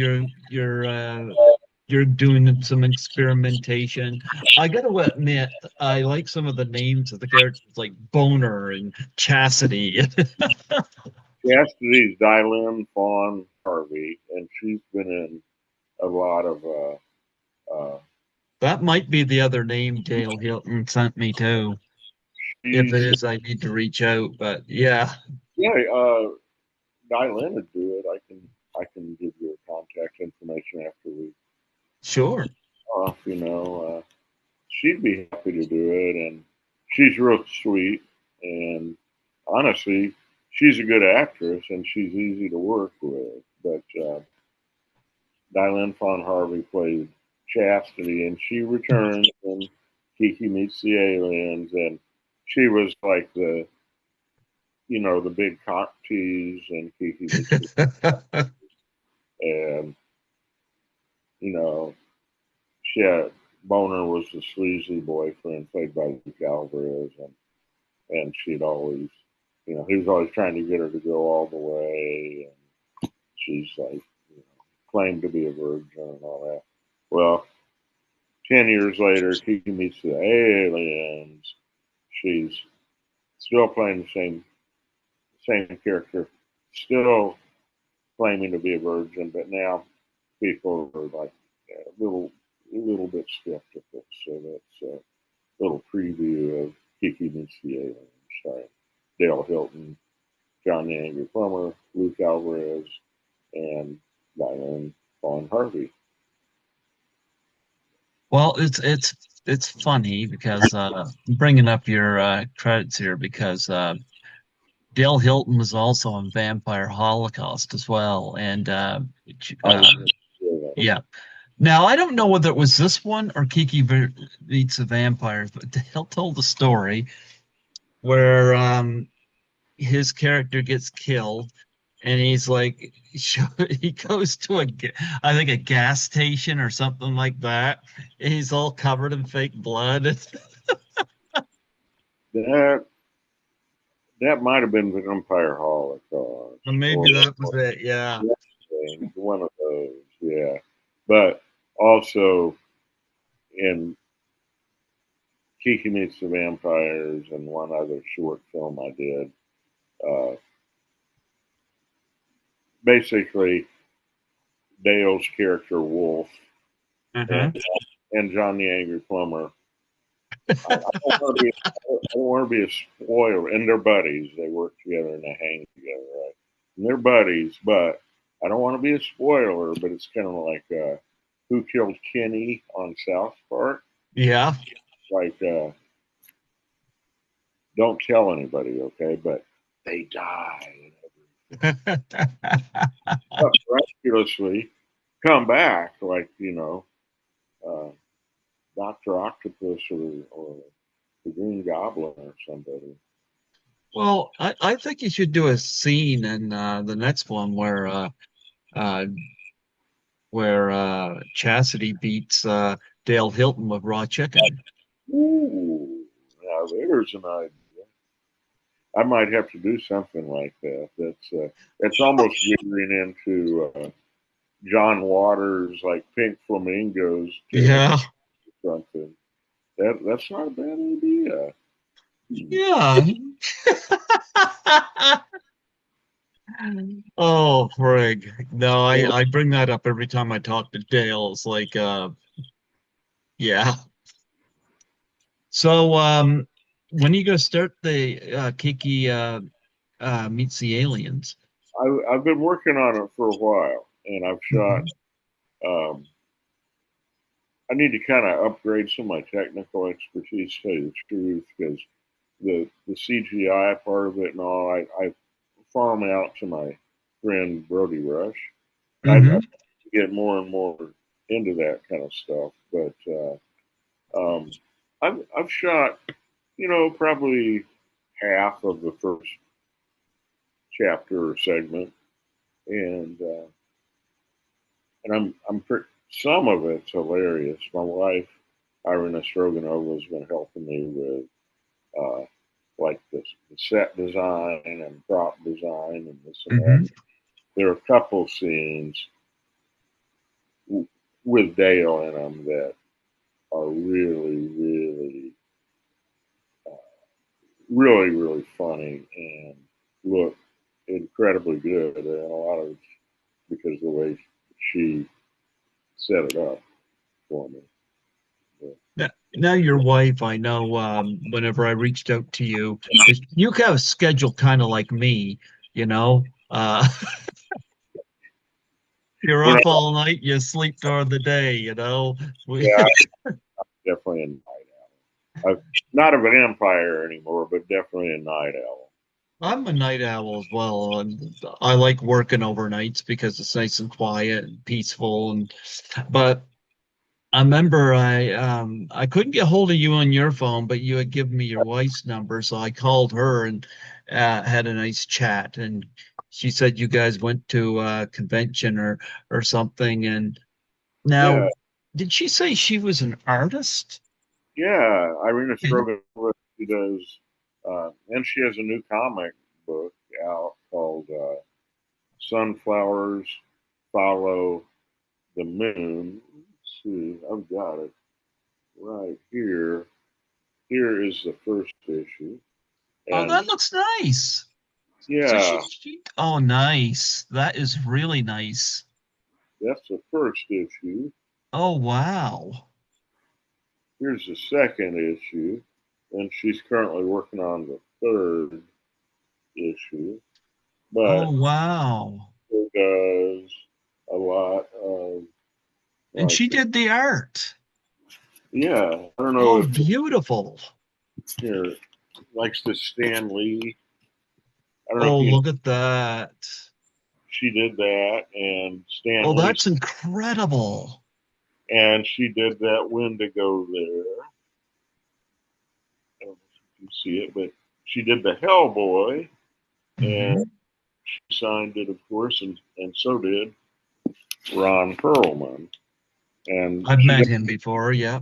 S1: you're doing some experimentation. I gotta admit, I like some of the names of the characters like Boner and Chastity.
S2: Cassidy's Dylan Fawn Harvey, and she's been in a lot of uh,
S1: That might be the other name Dale Hilton sent me too. If it
S2: she's
S1: is, I need to reach out. But yeah,
S2: yeah, Dylan would do it. I can give you her contact information after we
S1: sure.
S2: off. She'd be happy to do it, and she's real sweet. And honestly, she's a good actress, and she's easy to work with. But Dylan Fawn Harvey played Chastity, and she returns and Kiki meets the aliens, and she was like the big cock tease, and Kiki meets the, and you know, she had, Boner was the sleazy boyfriend played by Luke Alvarez, and she'd always, he was always trying to get her to go all the way, and she's like, claimed to be a virgin and all that. Well, 10 years later, Kiki meets the aliens. She's still playing the same character, still claiming to be a virgin, but now people are like a little bit skeptical. So that's a little preview of Kiki meets the aliens, starring Dale Hilton, John the Angry Plumber, Luke Alvarez, and Diane Vaughn Harvey.
S1: Well, it's funny because bringing up your credits here because Dale Hilton was also on Vampire Holocaust as well, and
S2: I
S1: uh,
S2: didn't hear that.
S1: yeah. Now I don't know whether it was this one or Meets the Vampires, but Dale told the story where his character gets killed, and he's like, he goes to I think a gas station or something like that. He's all covered in fake blood.
S2: That that might have been Vampire Holocaust or
S1: Maybe that was it. Yeah.
S2: one of those, yeah. But also in Kiki Meets the Vampires and one other short film I did, uh, basically Dale's character Wolf
S1: Uh-huh.
S2: and John the Angry Plumber. I don't want to be a spoiler. And they're buddies. They work together and they hang together, right? And they're buddies, but I don't want to be a spoiler. But it's kind of like Who Killed Kenny on South Park.
S1: Yeah.
S2: Like, don't tell anybody, okay? But they die miraculously, come back, like uh, Doctor Octopus or the Green Goblin or somebody.
S1: Well, I think you should do a scene in the next one uh, where Chastity beats Dale Hilton with raw chicken.
S2: Ooh, now there's an idea. I might have to do something like that. That's almost getting into John Waters, like Pink Flamingos
S1: Yeah.
S2: territory or something. That's not a bad idea.
S1: Yeah. Oh, frig. No, I bring that up every time I talk to Dale. It's like, yeah. So, when are you gonna start the Kiki meets the aliens?
S2: I've been working on it for a while, and I've shot.
S1: Mhm.
S2: Um, I need to kind of upgrade some of my technical expertise, to tell you the truth, because the CGI part of it and all, I farm out to my friend Brody Rush. I
S1: Mm-hmm.
S2: get more and more into that kind of stuff, but I've shot, probably half of the first chapter or segment, and some of it's hilarious. My wife Iryna Stroganova has been helping me with like the set design and prop design and this and that.
S1: Mm-hmm.
S2: There are a couple scenes with Dale in them that are really, really, really funny and look incredibly good. And a lot of it's because of the way she set it up for me. But,
S1: Now your wife, I know, whenever I reached out to you, is you have a schedule kind of like me, you know. You're
S2: we're
S1: up
S2: not,
S1: all night, you sleep during the day, you know. We,
S2: yeah, definitely a night owl. I'm not a vampire anymore, but definitely a night owl.
S1: I'm a night owl as well, and I like working overnights because it's nice and quiet and peaceful. But I remember I couldn't get hold of you on your phone, but you had given me your wife's number, so I called her and had a nice chat. And she said you guys went to a convention or something. And
S2: Yeah,
S1: now, did she say she was an artist?
S2: yeah. Ireina Stroganova, she does, and she has a new comic book out called "Sunflowers Follow the Moon." Let's see, I've got it right here. Here is the first issue,
S1: Oh,
S2: and
S1: that looks nice. So
S2: yeah,
S1: oh, nice. That is really nice.
S2: that's the first issue.
S1: Oh, wow.
S2: Here's the second issue, and she's currently working on the third issue.
S1: Oh,
S2: But
S1: wow.
S2: it does a lot of
S1: And
S2: like,
S1: she did the art.
S2: yeah, I don't know
S1: Oh,
S2: if
S1: beautiful.
S2: here likes to Stan Lee. I don't know
S1: Oh,
S2: if you know,
S1: look at that.
S2: she did that, and
S1: Oh,
S2: Stan Lee,
S1: that's incredible.
S2: and she did that Wendigo there. I don't know if you can see it, but she did the Hellboy, and
S1: Hmm.
S2: she signed it, of course, and so did Ron Perlman. And
S1: I've met him before. Yeah.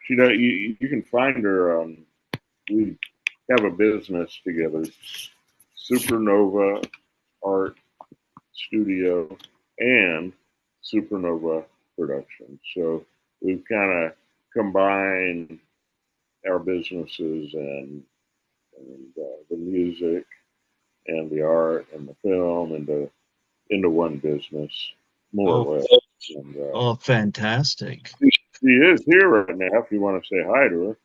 S2: she does. You can find her. We have a business together, Supernova Art Studio and Supernova Production. So we've kind of combined our businesses and the music and the art and the film into one business, more
S1: Oh,
S2: or less. And
S1: oh, fantastic.
S2: she is here right now. If you want to say hi to her.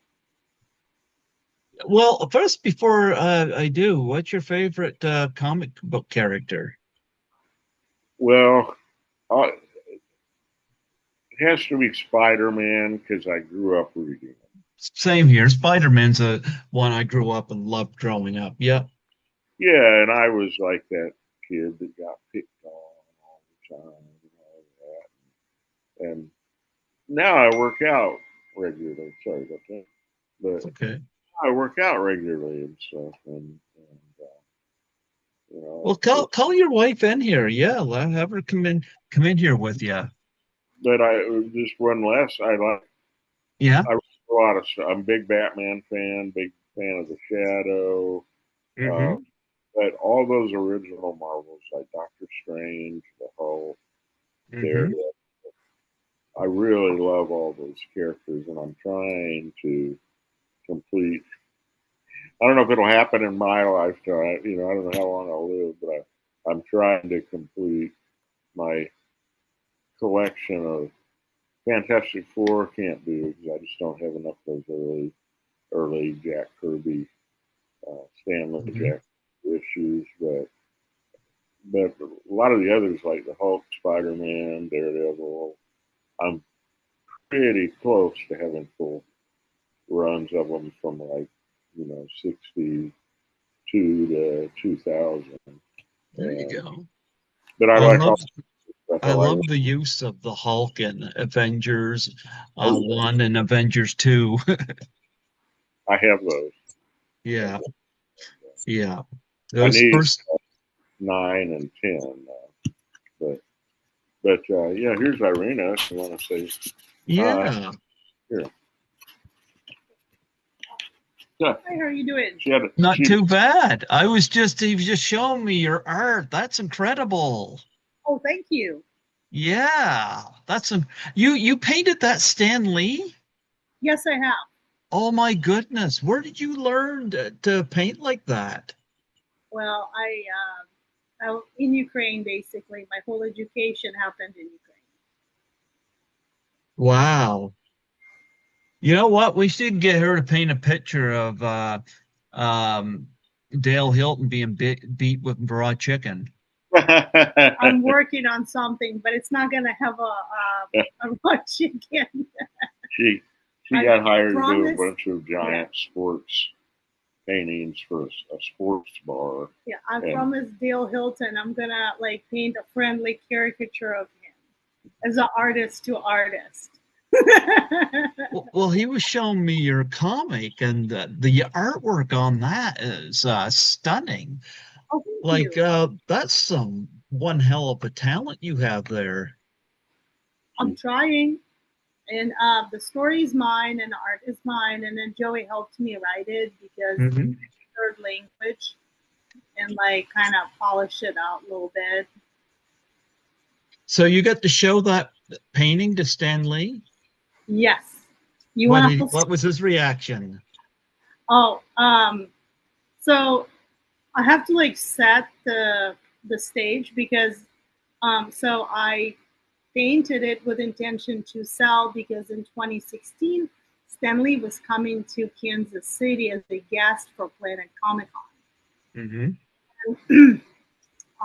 S1: Well, first, before I do, what's your favorite comic book character?
S2: Well, it has to be Spider Man because I grew up reading it.
S1: Same here. Spider-Man's a one I grew up and loved growing up. Yep.
S2: Yeah, and I was like that kid that got picked on all the time and all that. And now I work out regularly. Sorry about that, but
S1: Okay.
S2: I work out regularly and stuff, and
S1: Well,
S2: it,
S1: call your wife in here. Yeah, have her come in here with you.
S2: but I just one less.
S1: Yeah.
S2: I read a lot of stuff. I'm a big Batman fan, big fan of the Shadow. Uh,
S1: Hmm.
S2: but all those original Marvels like Doctor Strange, the Hulk,
S1: Hmm.
S2: Daredevil, I really love all those characters, and I'm trying to complete. I don't know if it'll happen in my lifetime. I don't know how long I'll live, but I'm trying to complete my collection of Fantastic Four. Can't do because I just don't have enough of those early Jack Kirby, Stanley
S1: Hmm.
S2: Jack issues, but a lot of the others like the Hulk, Spider Man, Daredevil, I'm pretty close to having full runs of them from like '62 to 2000.
S1: There you go.
S2: But I
S1: I
S2: like all
S1: love
S2: stuff.
S1: I love the use of the Hulk in Avengers
S2: Oh,
S1: 1 and Avengers 2.
S2: I have those.
S1: Yeah, yeah.
S2: I
S1: Those
S2: need
S1: first,
S2: 9 and 10. But yeah, here's Ireina. If you want to say hi.
S1: yeah,
S2: Here. Yeah.
S3: Hi, how are you doing?
S1: not too bad. He was just showing me your art. That's incredible.
S3: Oh, thank you.
S1: Yeah, you painted that Stan Lee?
S3: Yes, I have.
S1: Oh my goodness. Where did you learn to paint like that?
S3: Well, I in Ukraine, basically. My whole education happened in Ukraine.
S1: Wow. You know what? We should get her to paint a picture of um, Dale Hilton being beat with raw chicken.
S3: I'm working on something, but it's not going to have a raw chicken.
S2: she got hired to do a
S3: promised-
S2: bunch of giant sports paintings for a sports bar.
S3: Yeah, I promised Dale Hilton I'm going to like paint a friendly caricature of him as an artist to artist.
S1: Well, he was showing me your comic, and the artwork on that is stunning.
S3: Oh, thank you.
S1: That's some one hell of a talent you have there.
S3: I'm trying. And the story is mine and the art is mine. And then Joey helped me write it because
S1: Mhm.
S3: third language and like kind of polish it out a little bit.
S1: So you got to show that painting to Stan Lee?
S3: Yes. You want to?
S1: What was his reaction?
S3: Oh, so I have to like set the stage because so I painted it with intention to sell because in 2016 Stanley was coming to Kansas City as a guest for Planet Comic Con.
S1: Mm-hmm.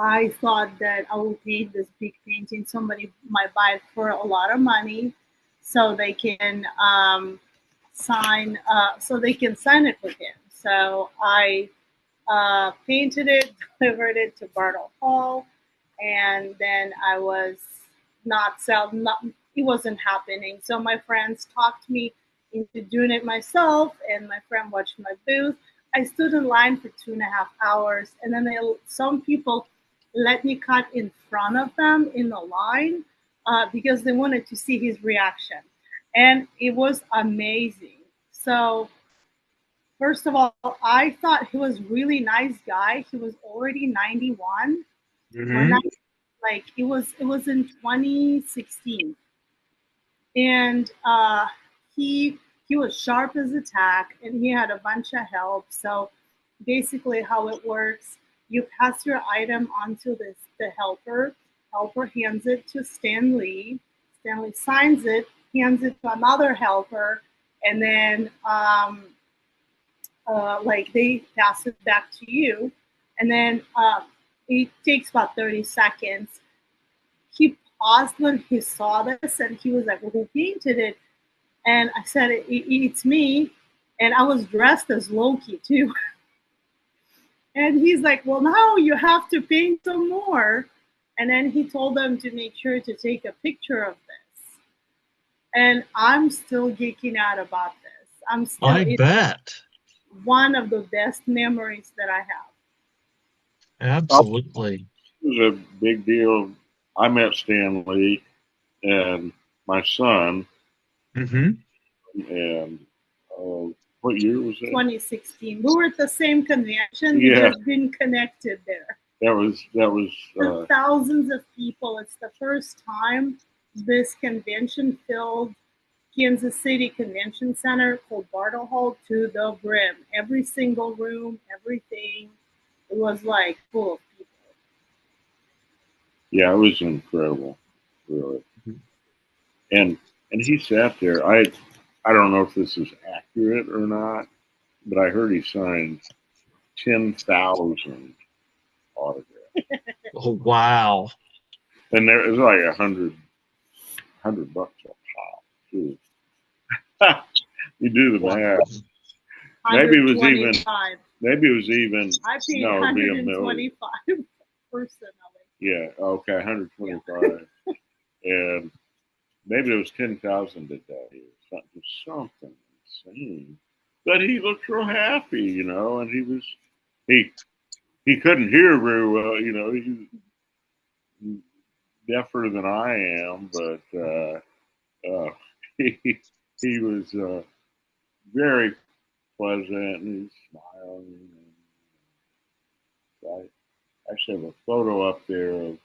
S3: I thought that I would paint this big painting. Somebody might buy it for a lot of money, so they can sign. So they can sign it with him. So I painted it, delivered it to Bartle Hall, and then I was not selling. It wasn't happening. So my friends talked me into doing it myself, and my friend watched my booth. I stood in line for 2.5 hours, and then some people let me cut in front of them in the line because they wanted to see his reaction, and it was amazing. So first of all, I thought he was really nice guy. He was already 91 when
S1: Mm-hmm.
S3: it was in 2016, and he was sharp as a tack, and he had a bunch of help. So basically, how it works, you pass your item onto the helper. Helper hands it to Stan Lee. Stanley signs it, hands it to another helper, and then like they pass it back to you, and then it takes about 30 seconds. He paused when he saw this, and he was like, well, "Who painted it?" And I said, "It's me," and I was dressed as Loki too. And he's like, "Well, now you have to paint some more." And then he told them to make sure to take a picture of this. And I'm still geeking out about this.
S1: I bet.
S3: One of the best memories that I have.
S1: Absolutely.
S2: It was a big deal. I met Stan Lee and my son,
S1: Mm-hmm.
S2: and what year was that?
S3: 2016. We were at the same convention.
S2: Yeah.
S3: We just been connected there.
S2: That was
S3: thousands of people. It's the first time this convention filled Kansas City Convention Center called Bartle Hall to the brim. Every single room, everything. It was like full of people.
S2: Yeah, it was incredible, really. And he sat there. I don't know if this is accurate or not, but I heard he signed 10,000 autographs.
S1: Oh, wow.
S2: And there was like $100 a pop too. You do the math. Maybe it was even.
S3: 125.
S2: Maybe it was even.
S3: I paid
S2: No, it'd be a million.
S3: 125 personally.
S2: Yeah. Okay. 125. And maybe it was 10,000 a day or something insane. But he looked real happy, you know, and he couldn't hear very well, you know. He's deafer than I am, but he he was very pleasant and he's smiling. And I actually have a photo up there of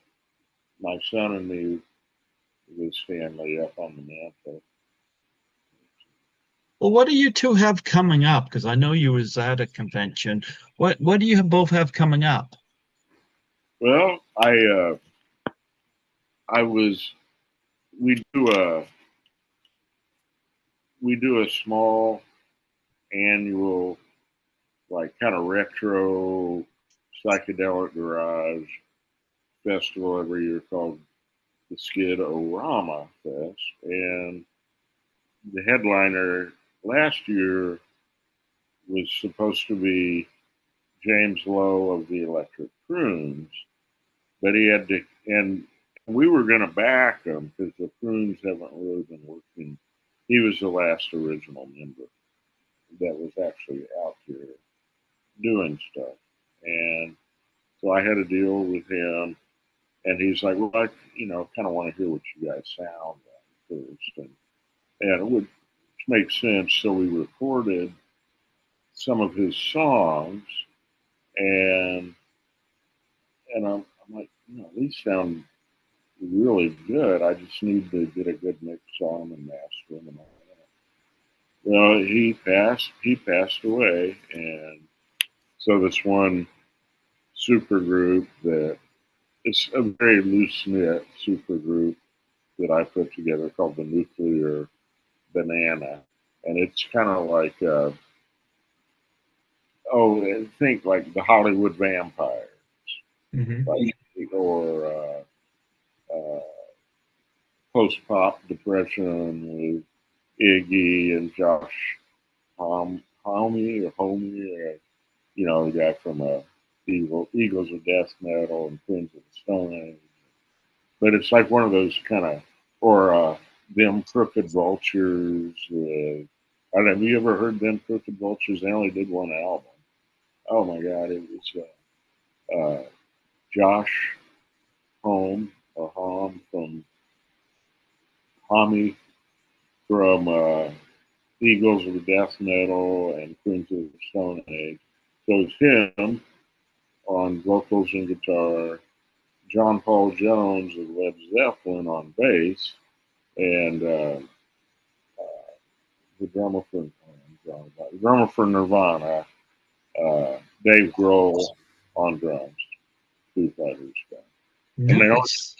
S2: my son and me with Stanley up on the mantle.
S1: Well, what do you two have coming up? Because I know you was at a convention. What do you both have coming up?
S2: Well, I was we do a small annual like kind of retro psychedelic garage festival every year called the Skidmore Fest, and the headliner last year was supposed to be James Lowe of the Electric Prunes, but he had to, and we were going to back him because the Prunes haven't really been working. He was the last original member that was actually out here doing stuff, and so I had a deal with him, and he's like, "Well, I, kind of want to hear what you guys sound like first, and it would make sense." So we recorded some of his songs, and I'm like, these sound really good. I just need to get a good mix on them and master them and all that. Well, he passed away, and so this one super group that it's a very loose knit super group that I put together called the Nuclear Banana, and it's kind of like think like the Hollywood Vampires,
S1: Mm-hmm.
S2: like, or post pop depression with Iggy and Josh Homie, the guy from Eagles of Death Metal and Queens of the Stone Age. But it's like one of those kind of, or them Crooked Vultures. I don't know. Have you ever heard them Crooked Vultures? They only did one album. Oh my God! It was Josh Hom from Homie from Eagles of the Death Metal and Queens of the Stone Age. So it's him on vocals and guitar, John Paul Jones of Led Zeppelin on bass, and the drummer for Nirvana, Dave Grohl on drums, Foo Fighters guy. And
S1: Nice.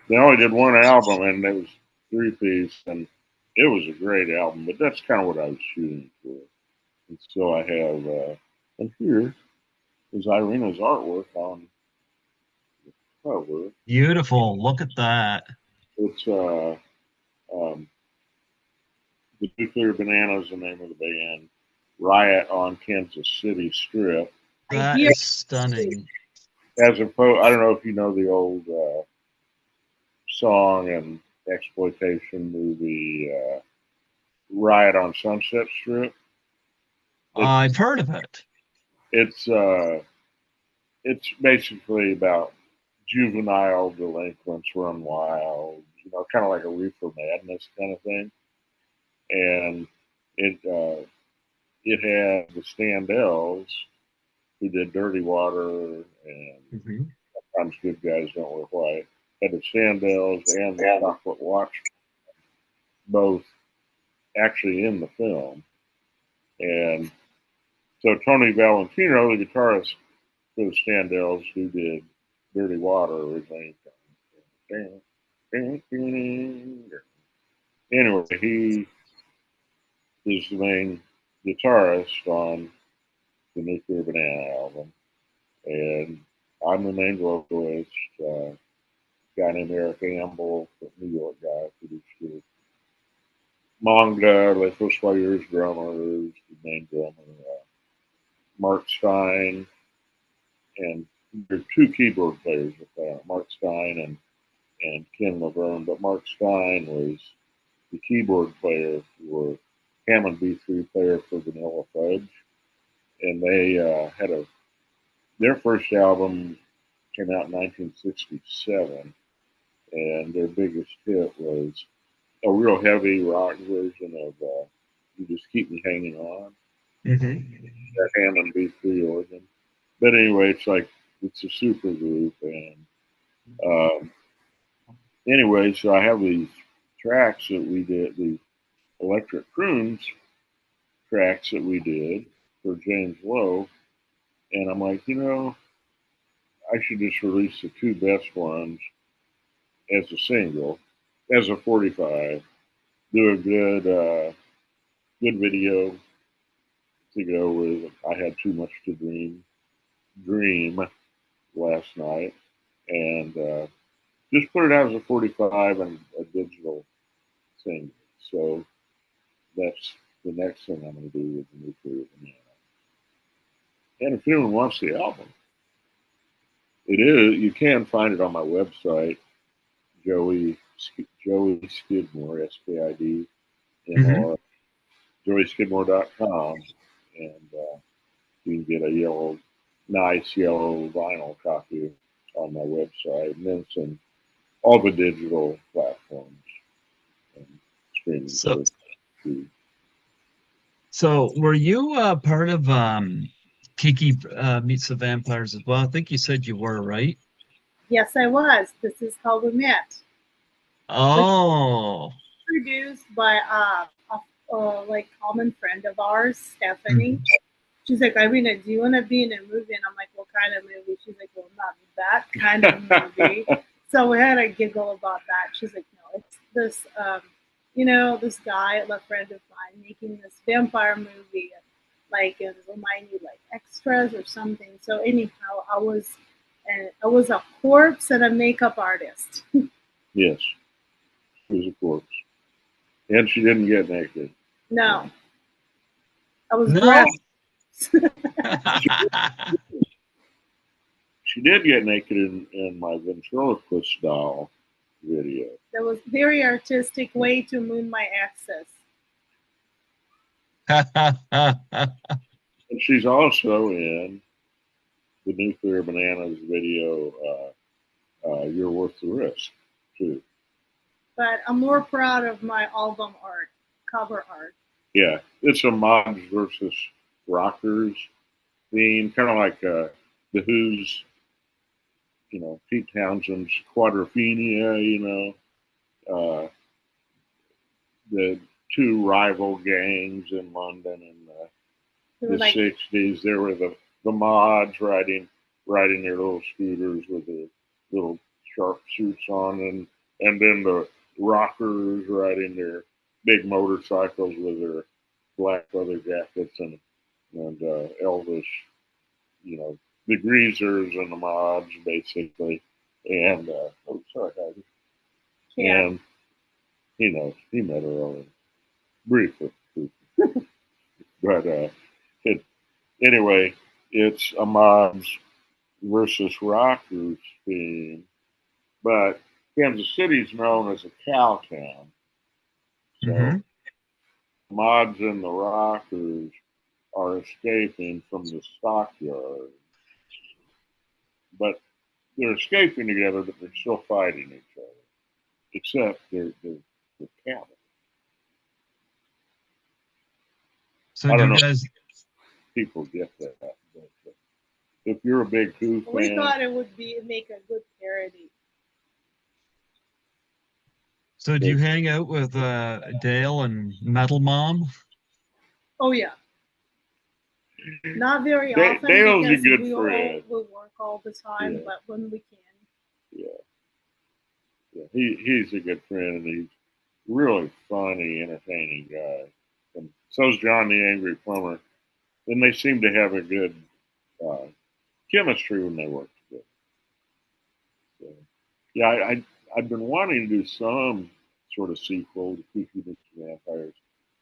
S2: they only did one album, and it was 3-piece, and it was a great album. But that's kind of what I was shooting for. And so I have, and here is Irena's artwork on the cover.
S1: Beautiful. Look at that.
S2: It's um, the Nuclear Banana is the name of the band. Riot on Kansas City Strip.
S1: That is stunning.
S2: I don't know if you know the old song and exploitation movie Riot on Sunset Strip.
S1: I've heard of it.
S2: It's basically about juvenile delinquents run wild, kind of like a Reefer Madness kind of thing. And it had the Standells who did Dirty Water and
S1: Mm-hmm.
S2: Sometimes Good Guys Don't Wear White. Had the Standells and the Chocolate Watch both actually in the film. And so Tony Valentino, the guitarist for the Standells, who did Dirty Water originally. Anyway, he is the main guitarist on the Nuclear Banana album. And I'm the main vocalist. A guy named Eric Amble, the New York guy, produced it. Manga, Les Fossoyeurs drummer, is the main drummer. Mark Stein, and there are two keyboard players with that, Mark Stein and Ken Laverne. But Mark Stein was the keyboard player for Hammond B3 player for Vanilla Fudge, and they had their first album came out in 1967, and their biggest hit was a real heavy rock version of "You Just Keep Me Hanging On." That Hammond B3 organ. But anyway, it's a super group, and um, anyway, so I have these tracks that we did, these electric croons tracks that we did for James Lowe, and I'm like, I should just release the two best ones as a single, as a 45, do a good video to go with. I had too much to dream last night, and just put it out as a 45 and a digital thing. So that's the next thing I'm going to do with the Nuclear Banana. And if anyone wants the album, you can find it on my website, Joey Skidmore, SKIDMOR, joeyskidmore.com, and you can get a nice yellow vinyl copy on my website, and then it's in all the digital platforms and streaming services.
S1: So were you part of Kiki Meets the Vampires as well? I think you said you were, right?
S3: Yes, I was. This is how we met.
S1: Oh.
S3: Produced by like common friend of ours, Stephanie. She's like, Iryna, do you want to be in a movie? And I'm like, what kind of movie? She's like, well, not that kind of movie. So we had a giggle about that. She's like, no, it's this, this guy, a friend of mine, making this vampire movie, like, and remind you like extras or something. So anyhow, I was a corpse and a makeup artist.
S2: Yes, she was a corpse, and she didn't get naked.
S3: No, I was dressed.
S2: She did get naked in my ventriloquist doll video.
S3: That was a very artistic way to moon my exes.
S2: And she's also in the Nuclear Bananas video, You're Worth the Risk, too.
S3: But I'm more proud of my album art, cover art.
S2: Yeah, it's a mods versus rockers theme, kind of like the Who's, Pete Townshend's Quadrophenia, the two rival gangs in London in the 60s. There were the mods riding their little scooters with their little sharp suits on, and then the rockers riding their big motorcycles with their black leather jackets and Elvis, the greasers and the mods basically. And sorry, Heidi. Yeah. And he knows he met her already briefly. But anyway, it's a mods versus rockers theme, but Kansas City's known as a cow town. So mods and the rockers are escaping from the stockyard, but they're escaping together, but they're still fighting each other, except they're cattle.
S1: So I don't know if
S2: people get that. But if you're a big Who fan,
S3: we thought it would make a good parody.
S1: So do you hang out with Dale and Metal Mom?
S3: Oh yeah. Not very often
S2: Dale's
S3: because
S2: a good friend.
S3: We work all the time, but when we can.
S2: Yeah. He's a good friend, and he's really funny, entertaining guy. And so's John the Angry Plumber. And they seem to have a good chemistry when they work together. So, yeah, I've been wanting to do some sort of sequel to Kiki Meets the Vampires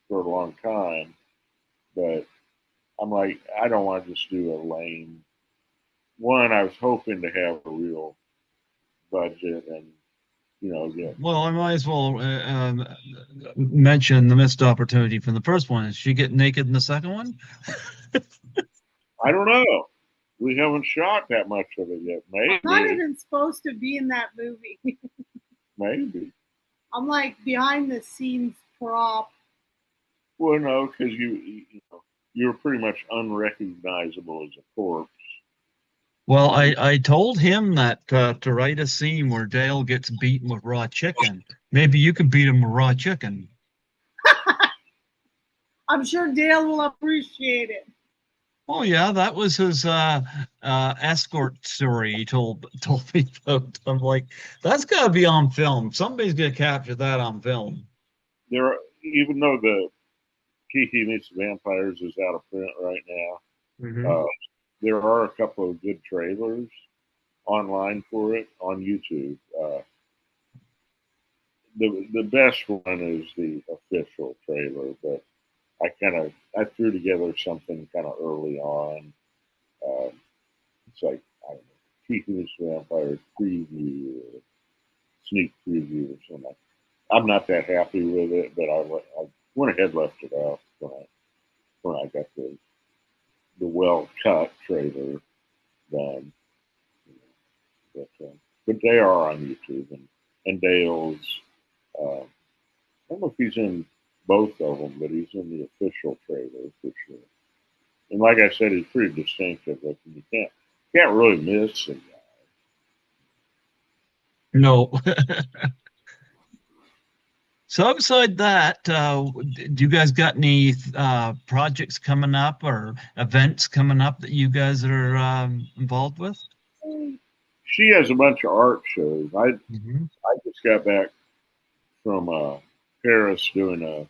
S2: for a long time, but I'm like, I don't want to just do a lame one. I was hoping to have a real budget and, get.
S1: Well, I might as well mention the missed opportunity from the first one. Is she get naked in the second one?
S2: I don't know. We haven't shot that much of it yet.
S3: I'm not
S2: Maybe.
S3: even supposed to be in that movie.
S2: Maybe.
S3: I'm like behind the scenes prop.
S2: Well, no, because you're pretty much unrecognizable as a corpse.
S1: Well, I told him that to write a scene where Dale gets beaten with raw chicken. Maybe you could beat him with raw chicken.
S3: I'm sure Dale will appreciate it.
S1: Oh yeah, that was his escort story he told me about. I'm like, that's got to be on film. Somebody's gonna capture that on film.
S2: Even though the Kiki Meets the Vampires is out of print right now,
S1: Hmm.
S2: there are a couple of good trailers online for it on YouTube. The best one is the official trailer, but I threw together something kind of early on. It's like, I don't know, Kiki Meets the Vampires preview or sneak preview or something. I'm not that happy with it, but I went ahead and left it out when I got the well cut trailer done. But they are on YouTube, and Dale's. I don't know if he's in both of them, but he's in the official trailer for sure. And like I said, he's pretty distinctive. Like you can't really miss him.
S1: No. So outside that, do you guys got any projects coming up or events coming up that you guys are involved with?
S2: She has a bunch of art shows.
S1: Hmm.
S2: I just got back from Paris doing a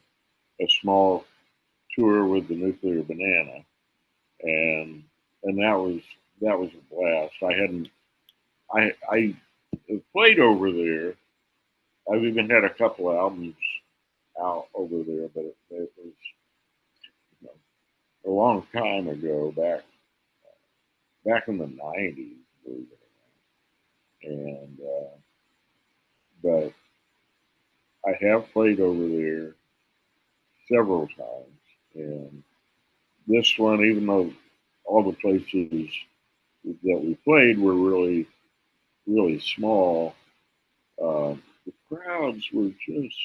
S2: small tour with the Nuclear Banana, and that was a blast. I played over there. I've even had a couple of albums out over there, but it was, you know, a long time ago, back in the '90s, believe it or not. And but I have played over there several times, and this one, even though all the places that we played were really really small, the crowds were just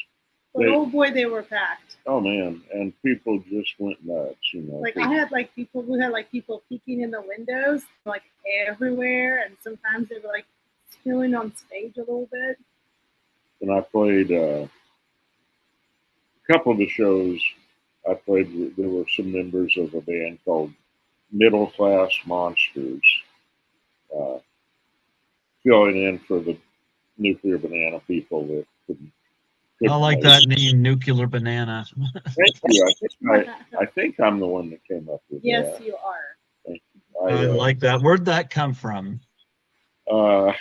S3: But oh boy, they were packed.
S2: oh man, and people just went nuts,
S3: Like I had like people who had like people peeking in the windows, like everywhere, and sometimes they were like spilling on stage a little bit.
S2: And I played a couple of the shows. I played. There were some members of a band called Middle Class Monsters, uh, filling in for the Nuclear Banana people that
S1: I
S2: couldn't
S1: like
S2: make
S1: that
S2: it.
S1: name, Nuclear Banana.
S2: Thank you. I think I'm the one that came up with
S3: Yes,
S2: that.
S3: you are.
S2: Thank
S1: I
S2: you.
S1: like that. Where'd that come from?
S2: Uh,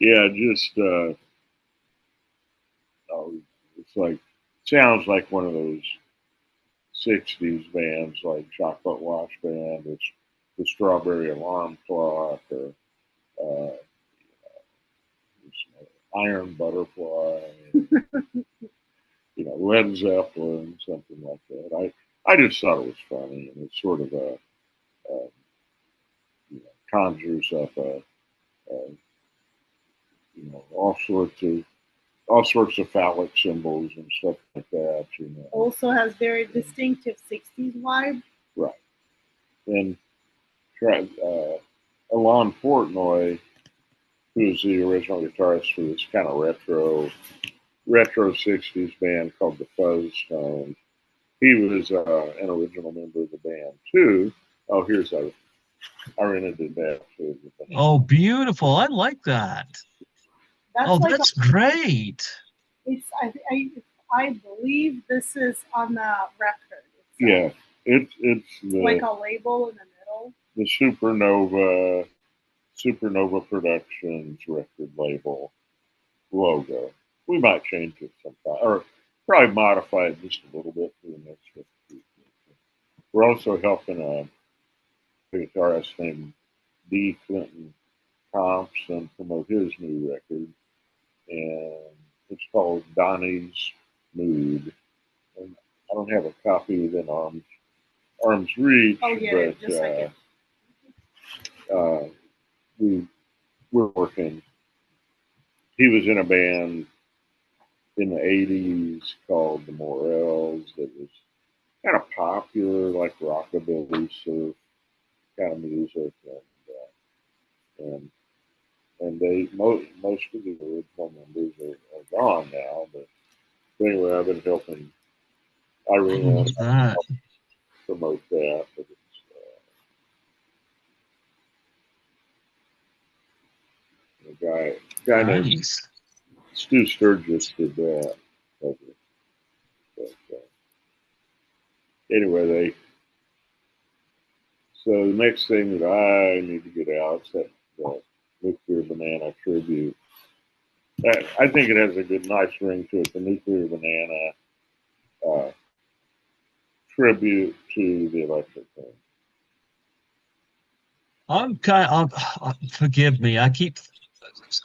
S2: yeah, just oh, it's like sounds like one of those '60s bands like Chocolate Watch Band or the Strawberry Alarm Clock or uh, Iron Butterfly, Led Zeppelin, something like that. I just thought it was funny, and it's sort of a conjures up a all sorts of phallic symbols and stuff like that.
S3: Also has very distinctive '60s vibe.
S2: Right. And Alon Portnoy, who's the original guitarist for this kind of retro '60s band called the Fuzz Tones, he was an original member of the band too. Oh, here's Ireina did that too.
S1: Oh, beautiful. I like that.
S3: That's
S1: Oh,
S3: like
S1: that's great.
S3: it's I believe this is on the record.
S2: Yeah, it's
S3: like a label in the middle.
S2: The Supernova Productions record label logo. We might change it sometime, or probably modify it just a little bit for the next 50. we're also helping a guitarist named D. Clinton Thompson promote his new record, and it's called Donnie's Mood. And I don't have a copy within arm's reach,
S3: Oh, yeah,
S2: but
S3: just a second.
S2: We were working. He was in a band in the '80s called the Morels that was kind of popular, like rockabilly surf kind of music, and and they most of the original members are gone now. But anyway, I've been helping
S1: I
S2: Ireina
S1: love that.
S2: promote that. But it's a guy named
S1: Nice.
S2: Stu Sturgis did that. But anyway, they so the next thing that I need to get out is that Nuclear Banana tribute. I think it has a good, nice ring to it. The Nuclear Banana uh, tribute to the electric thing.
S1: I'm kind of, forgive me. I keep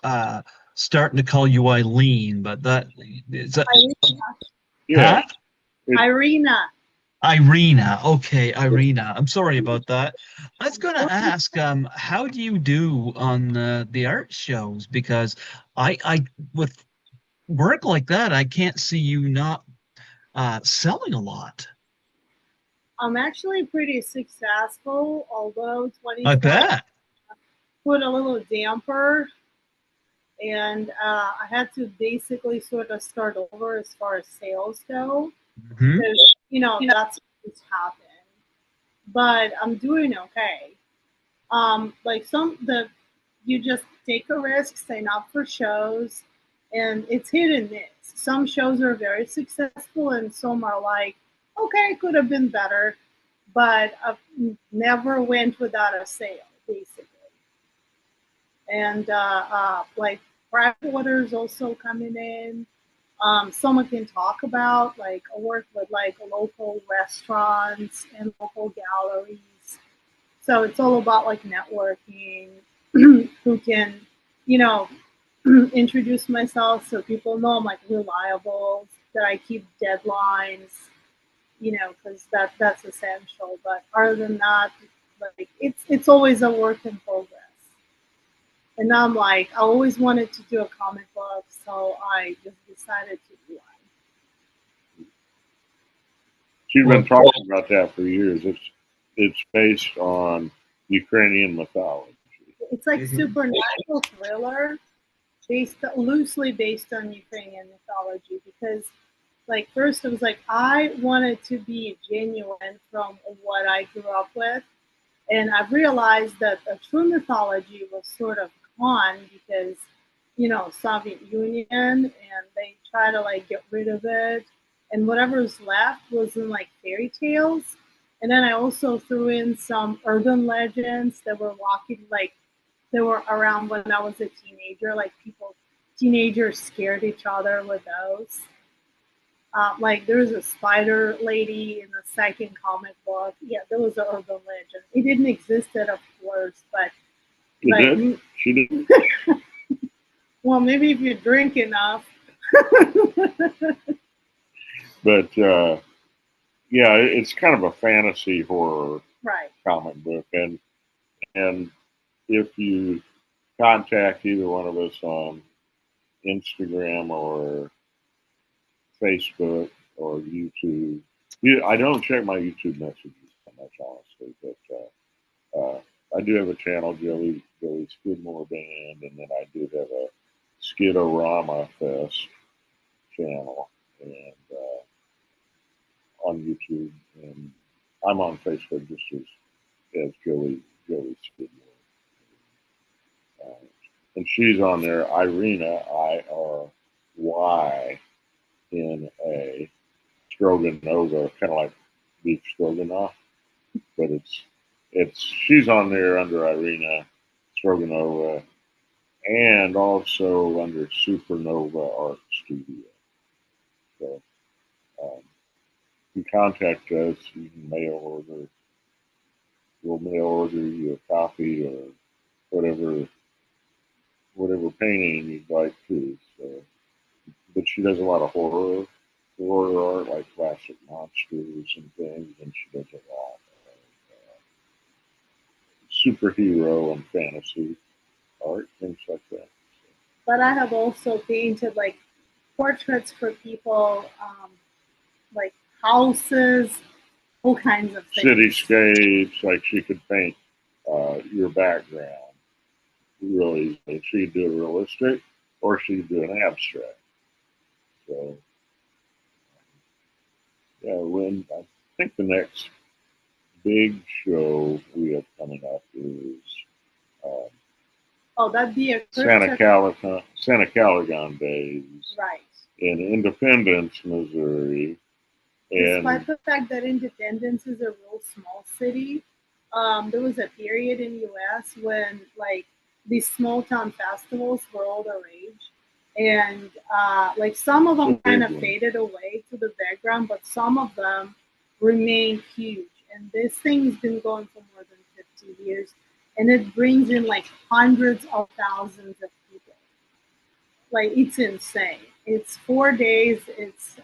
S1: uh, starting to call you Eileen, but that is that.
S2: Yeah,
S1: Huh?
S3: Iryna.
S1: Iryna. Okay, Iryna. I'm sorry about that. I was going to ask, how do you do on the art shows? Because with work like that, I can't see you not selling a lot.
S3: I'm actually pretty successful, although
S1: I
S3: 2020
S1: bet.
S3: put a little damper, and I had to basically sort of start over as far as sales go,
S1: Hmm.
S3: because that's what's happened. But I'm doing okay. Like you just take a risk, sign up for shows, and it's hit and miss. Some shows are very successful, and some are like, okay, could have been better, but I've never went without a sale, basically. And like private orders also coming in. Someone can talk about like I work with like local restaurants and local galleries, so it's all about like networking, who can, you know, introduce myself so people know I'm like reliable, that I keep deadlines, because that's essential. But other than that, like it's always a work in progress. And now I'm like, I always wanted to do a comic book, so I just decided to do one.
S2: she's been
S1: Well,
S2: talking about that for years. It's based on Ukrainian mythology.
S3: It's like
S1: mhm.
S3: supernatural thriller loosely based on Ukrainian mythology, because like first it was like I wanted to be genuine from what I grew up with, and I've realized that a true mythology was sort of gone because Soviet Union, and they try to like get rid of it, and whatever's left was in like fairy tales. And then I also threw in some urban legends that were walking like they were around when I was a teenager, like teenagers scared each other with those. Like there was a spider lady in the second comic book. Yeah, there was an urban legend. It didn't exist yet, of course, but
S2: It
S3: like,
S2: did. She did.
S3: well, maybe if you drink enough.
S2: But yeah, it's kind of a fantasy horror
S3: Right.
S2: comic book, and if you contact either one of us on Instagram or Facebook or YouTube, I don't check my YouTube messages that much, honestly, but I do have a channel, Joey Skidmore Band, and then I do have a Skidorama Fest channel, and on YouTube, and I'm on Facebook just as Joey Skidmore. Uh, and she's on there, Iryna, Iryna Stroganova, kind of like beef stroganoff, but it's she's on there under Iryna Stroganova and also under Supernova Art Studio. So um, you contact us, you can mail order. We'll mail order you a copy or whatever painting you'd like to. So, but she does a lot of horror art, like classic monsters and things, and she does a lot of superhero and fantasy art, things like that.
S3: But I have also painted like portraits for people, like houses, all kinds of things.
S2: Cityscapes, like she could paint your background really. She could do it realistic, or she could do an abstract. So, yeah, when I think the next big show we have coming up is
S3: that'd be a
S2: Santa Caligan Days,
S3: right,
S2: in Independence, Missouri. And
S3: despite the fact that Independence is a real small city, there was a period in U.S. when like these small town festivals were all the rage, and like some of them kind of faded away to the background, but some of them remain huge. And this thing's been going for more than 50 years, and it brings in like hundreds of thousands of people. Like it's insane. It's 4 days. It's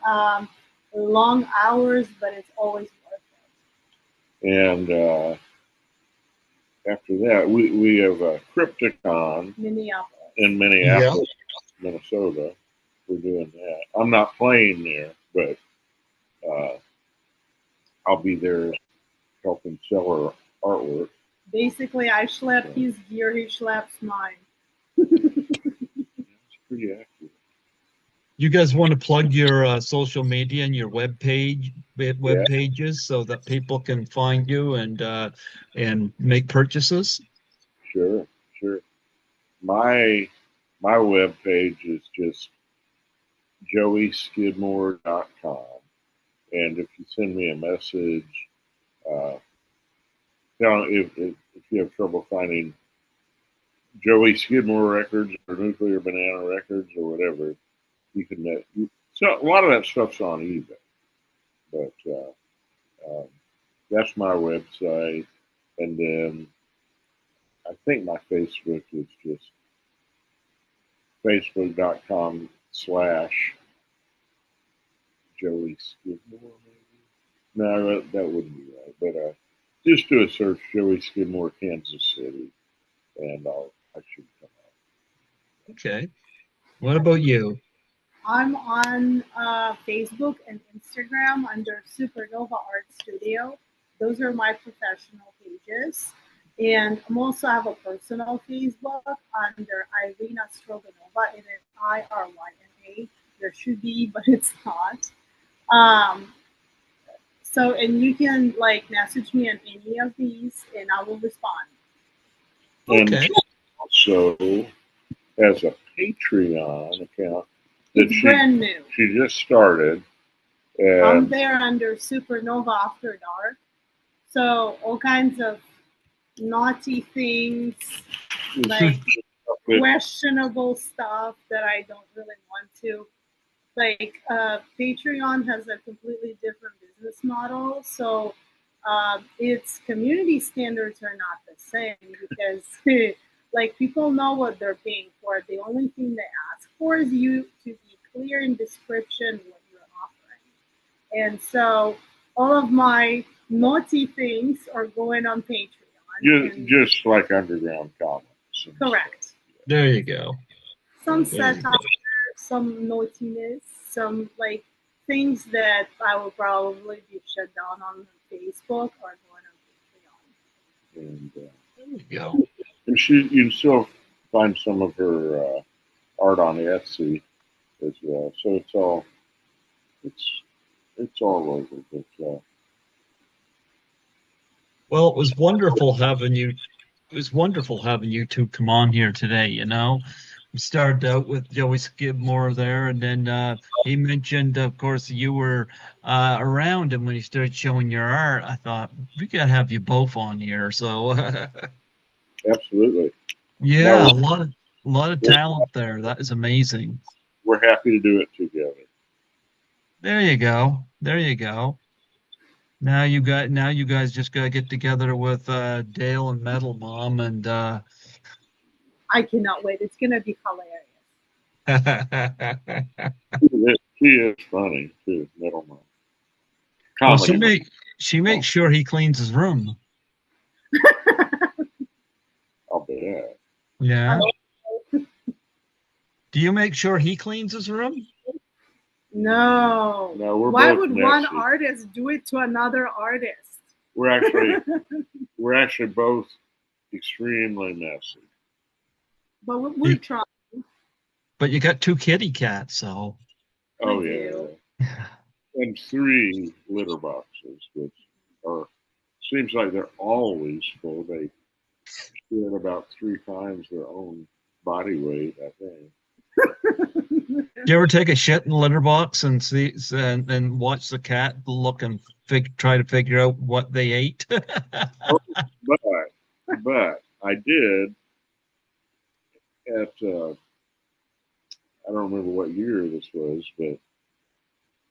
S3: long hours, but it's always worth
S2: it. And after that, we have a Crypticon in Minneapolis, Minnesota. We're doing that. I'm not playing there, but I'll be there helping sell her artwork.
S3: Basically, I schlep his gear, he schleps mine.
S2: It's pretty accurate.
S1: You guys want to plug your social media and your web pages so that people can find you and make purchases?
S2: Sure. My web page is just joeyskidmore.com, and if you send me a message, if you have trouble finding Joey Skidmore Records or Nuclear Banana Records or whatever, you can. So a lot of that stuff's on eBay, but that's my website, and then I think my Facebook is just facebook.com/Joey Skidmore, maybe. No, that wouldn't be right. But just do a search, Joey Skidmore, Kansas City, and I should come up.
S1: Okay. What about you?
S3: I'm on Facebook and Instagram under Supernova Art Studio. Those are my professional pages. And I also have a personal Facebook under Iryna Stroganova. It is Iryna. There should be, but it's not. So, and you can like message me on any of these, and I will respond.
S2: Okay. And also has a Patreon account that
S3: brand new.
S2: She just started. And
S3: I'm there under Supernova After Dark. So all kinds of naughty things, like questionable stuff that I don't really want to. Like Patreon has a completely different business model, so its community standards are not the same because like people know what they're paying for. The only thing they ask for is you to be clear in description what you're offering. And so all of my naughty things are going on Patreon.
S2: Just like underground comments.
S3: Correct.
S1: There you go.
S3: Some satire, some naughtiness, some like things that I will probably be shut down on Facebook or going on Patreon.
S2: And
S1: there you go.
S2: And you can still find some of her art on Etsy as well. So it's all over. But,
S1: well, it was wonderful having you. It was wonderful having you two come on here today. You know, we started out with Joey Skidmore there, and then he mentioned, of course, you were around, and when he started showing your art, I thought we gotta have you both on here. So,
S2: absolutely,
S1: yeah, a lot of talent there. That is amazing.
S2: We're happy to do it together.
S1: There you go. There you go. Now you guys just gotta get together with Dale and Metal Mom and
S3: I cannot wait. It's gonna be hilarious.
S2: She is funny too, Metal Mom.
S1: well
S2: Comedy.
S1: she makes sure he cleans his room.
S2: I'll bet.
S1: Yeah. Do you make sure he cleans his room?
S3: No.
S2: No, we're
S3: Why
S2: both
S3: would
S2: messy.
S3: one artist do it to another artist?
S2: We're actually both extremely messy.
S3: But we're trying.
S1: But you got two kitty cats, so.
S2: Oh
S3: We
S2: yeah.
S3: do.
S2: And 3 litter boxes, which are seems like they're always full. They shit about 3 times their own body weight, I think.
S1: Do you ever take a shit in the litter box and see and watch the cat look and try to figure out what they ate?
S2: But I did at I don't remember what year this was, but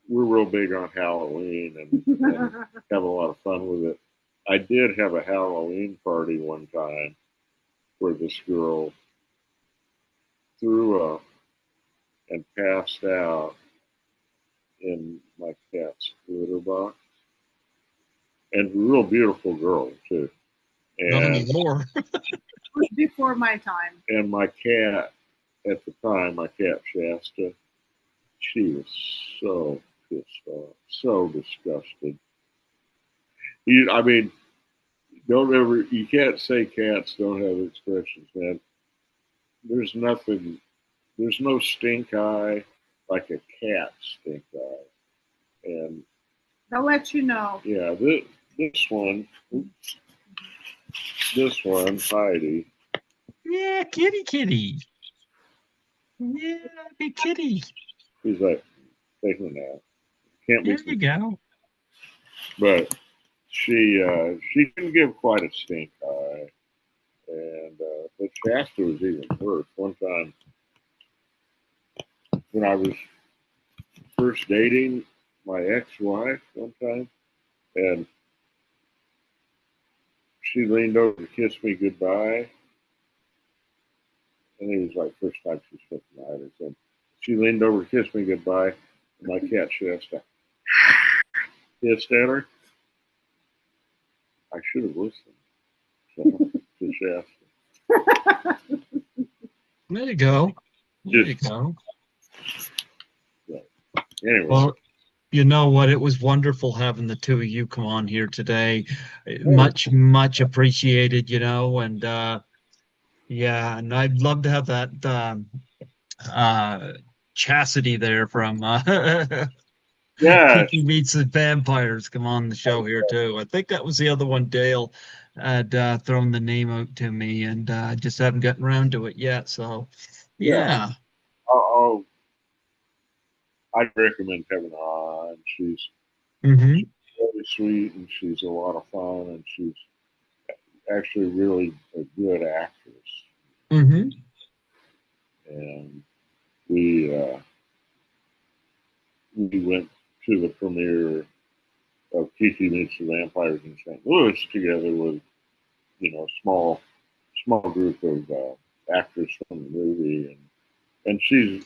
S2: we're real big on Halloween and have a lot of fun with it. I did have a Halloween party one time where this girl threw up and passed out in my cat's litter box. And a real beautiful girl too.
S1: Not
S2: And
S1: anymore.
S3: Before my time.
S2: and my cat at the time, my cat Shasta, she was so pissed off, so disgusted. I mean, you can't say cats don't have expressions, man. There's nothing, there's no stink eye like a cat stink eye. And
S3: They'll let you know.
S2: yeah, this one, Heidi.
S1: Yeah, kitty. Yeah, big kitty.
S2: She's like taking a nap. Can't be.
S1: There you go.
S2: But she can give quite a stink eye, and but Shasta was even worse. One time when I was first dating my ex-wife, one time, and she leaned over to kiss me goodbye, and it was like first time she spent the night or something. She leaned over to kiss me goodbye, and my cat Shasta hissed at her. I should have listened to Shasta.
S1: There you go. There you
S2: Just
S1: go.
S2: anyway.
S1: Well, you know what? It was wonderful having the two of you come on here today. Much appreciated, you know, and yeah, and I'd love to have that uh Chastity there from
S2: Yeah,
S1: Kiki Meets the Vampires come on the show here too. I think that was the other one Dale had thrown the name out to me, and I just haven't gotten around to it yet. So yeah.
S2: I'll I'd recommend having her on. She's
S1: Mm-hmm.
S2: really sweet and she's a lot of fun and she's actually really a good actress.
S1: Mm-hmm.
S2: And we went to the premiere of Kiki Meets the Vampires in St. Louis together with small group of actors from the movie and she's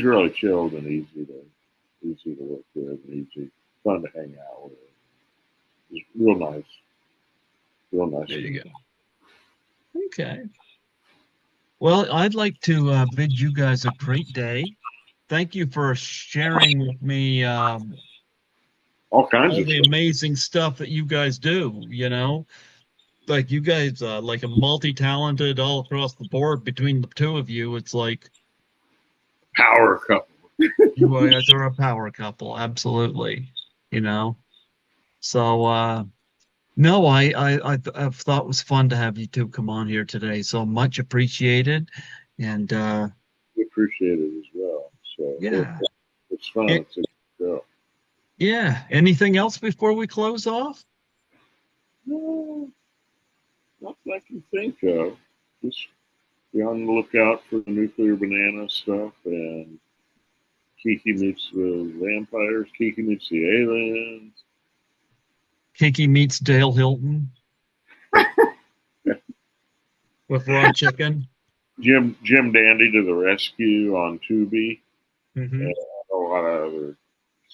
S2: really chilled and easy to work with and easy fun to hang out with. It's real nice. Real nice.
S1: There you go. Okay. Well, I'd like to bid you guys a great day. Thank you for sharing with me
S2: All kinds
S1: all
S2: of
S1: the
S2: stuff.
S1: amazing stuff that you guys do, you know. Like you guys like a multi-talented all across the board between the two of you. It's like
S2: Power couple.
S1: you guys are a power couple, absolutely. You know. So no, I thought it was fun to have you two come on here today. So much appreciated. And
S2: We appreciate it as well. So
S1: yeah.
S2: it's fun.
S1: It,
S2: It's a good show.
S1: yeah. Anything else before we close off?
S2: No, nothing I can think of. Just be on the lookout for the nuclear banana stuff and Kiki meets the vampires, Kiki meets the aliens.
S1: Kiki meets Dale Hilton with raw chicken.
S2: Jim Dandy to the rescue on Tubi,
S1: Hmm.
S2: and a lot of other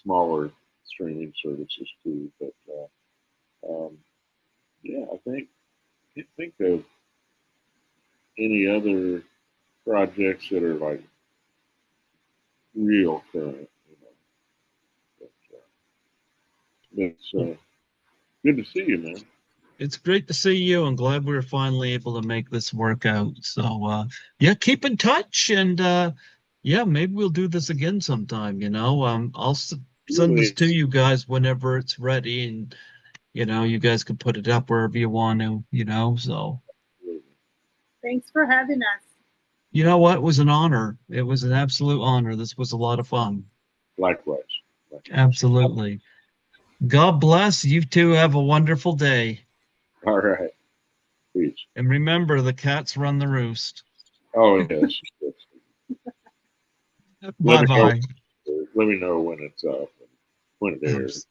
S2: smaller streaming services too. But yeah, can't think of any other projects that are like real current. But it's good to see you, man.
S1: It's great to see you. I'm glad we were finally able to make this work out. So, yeah, keep in touch, and yeah, maybe we'll do this again sometime. I'll send this
S2: Really,
S1: to you guys whenever it's ready, and you guys can put it up wherever you want to. So
S3: Thanks for having us.
S1: you know what? It was an honor. It was an absolute honor. This was a lot of fun.
S2: likewise.
S1: Absolutely. God bless. You two have a wonderful day.
S2: All right, peace.
S1: And remember, the cats run the roost.
S2: Oh yes. Yes. Let
S1: Bye
S2: me know.
S1: bye.
S2: Let me know when it's up and when it airs.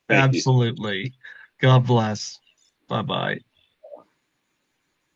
S2: Thank you.
S1: Absolutely. God bless. Bye bye.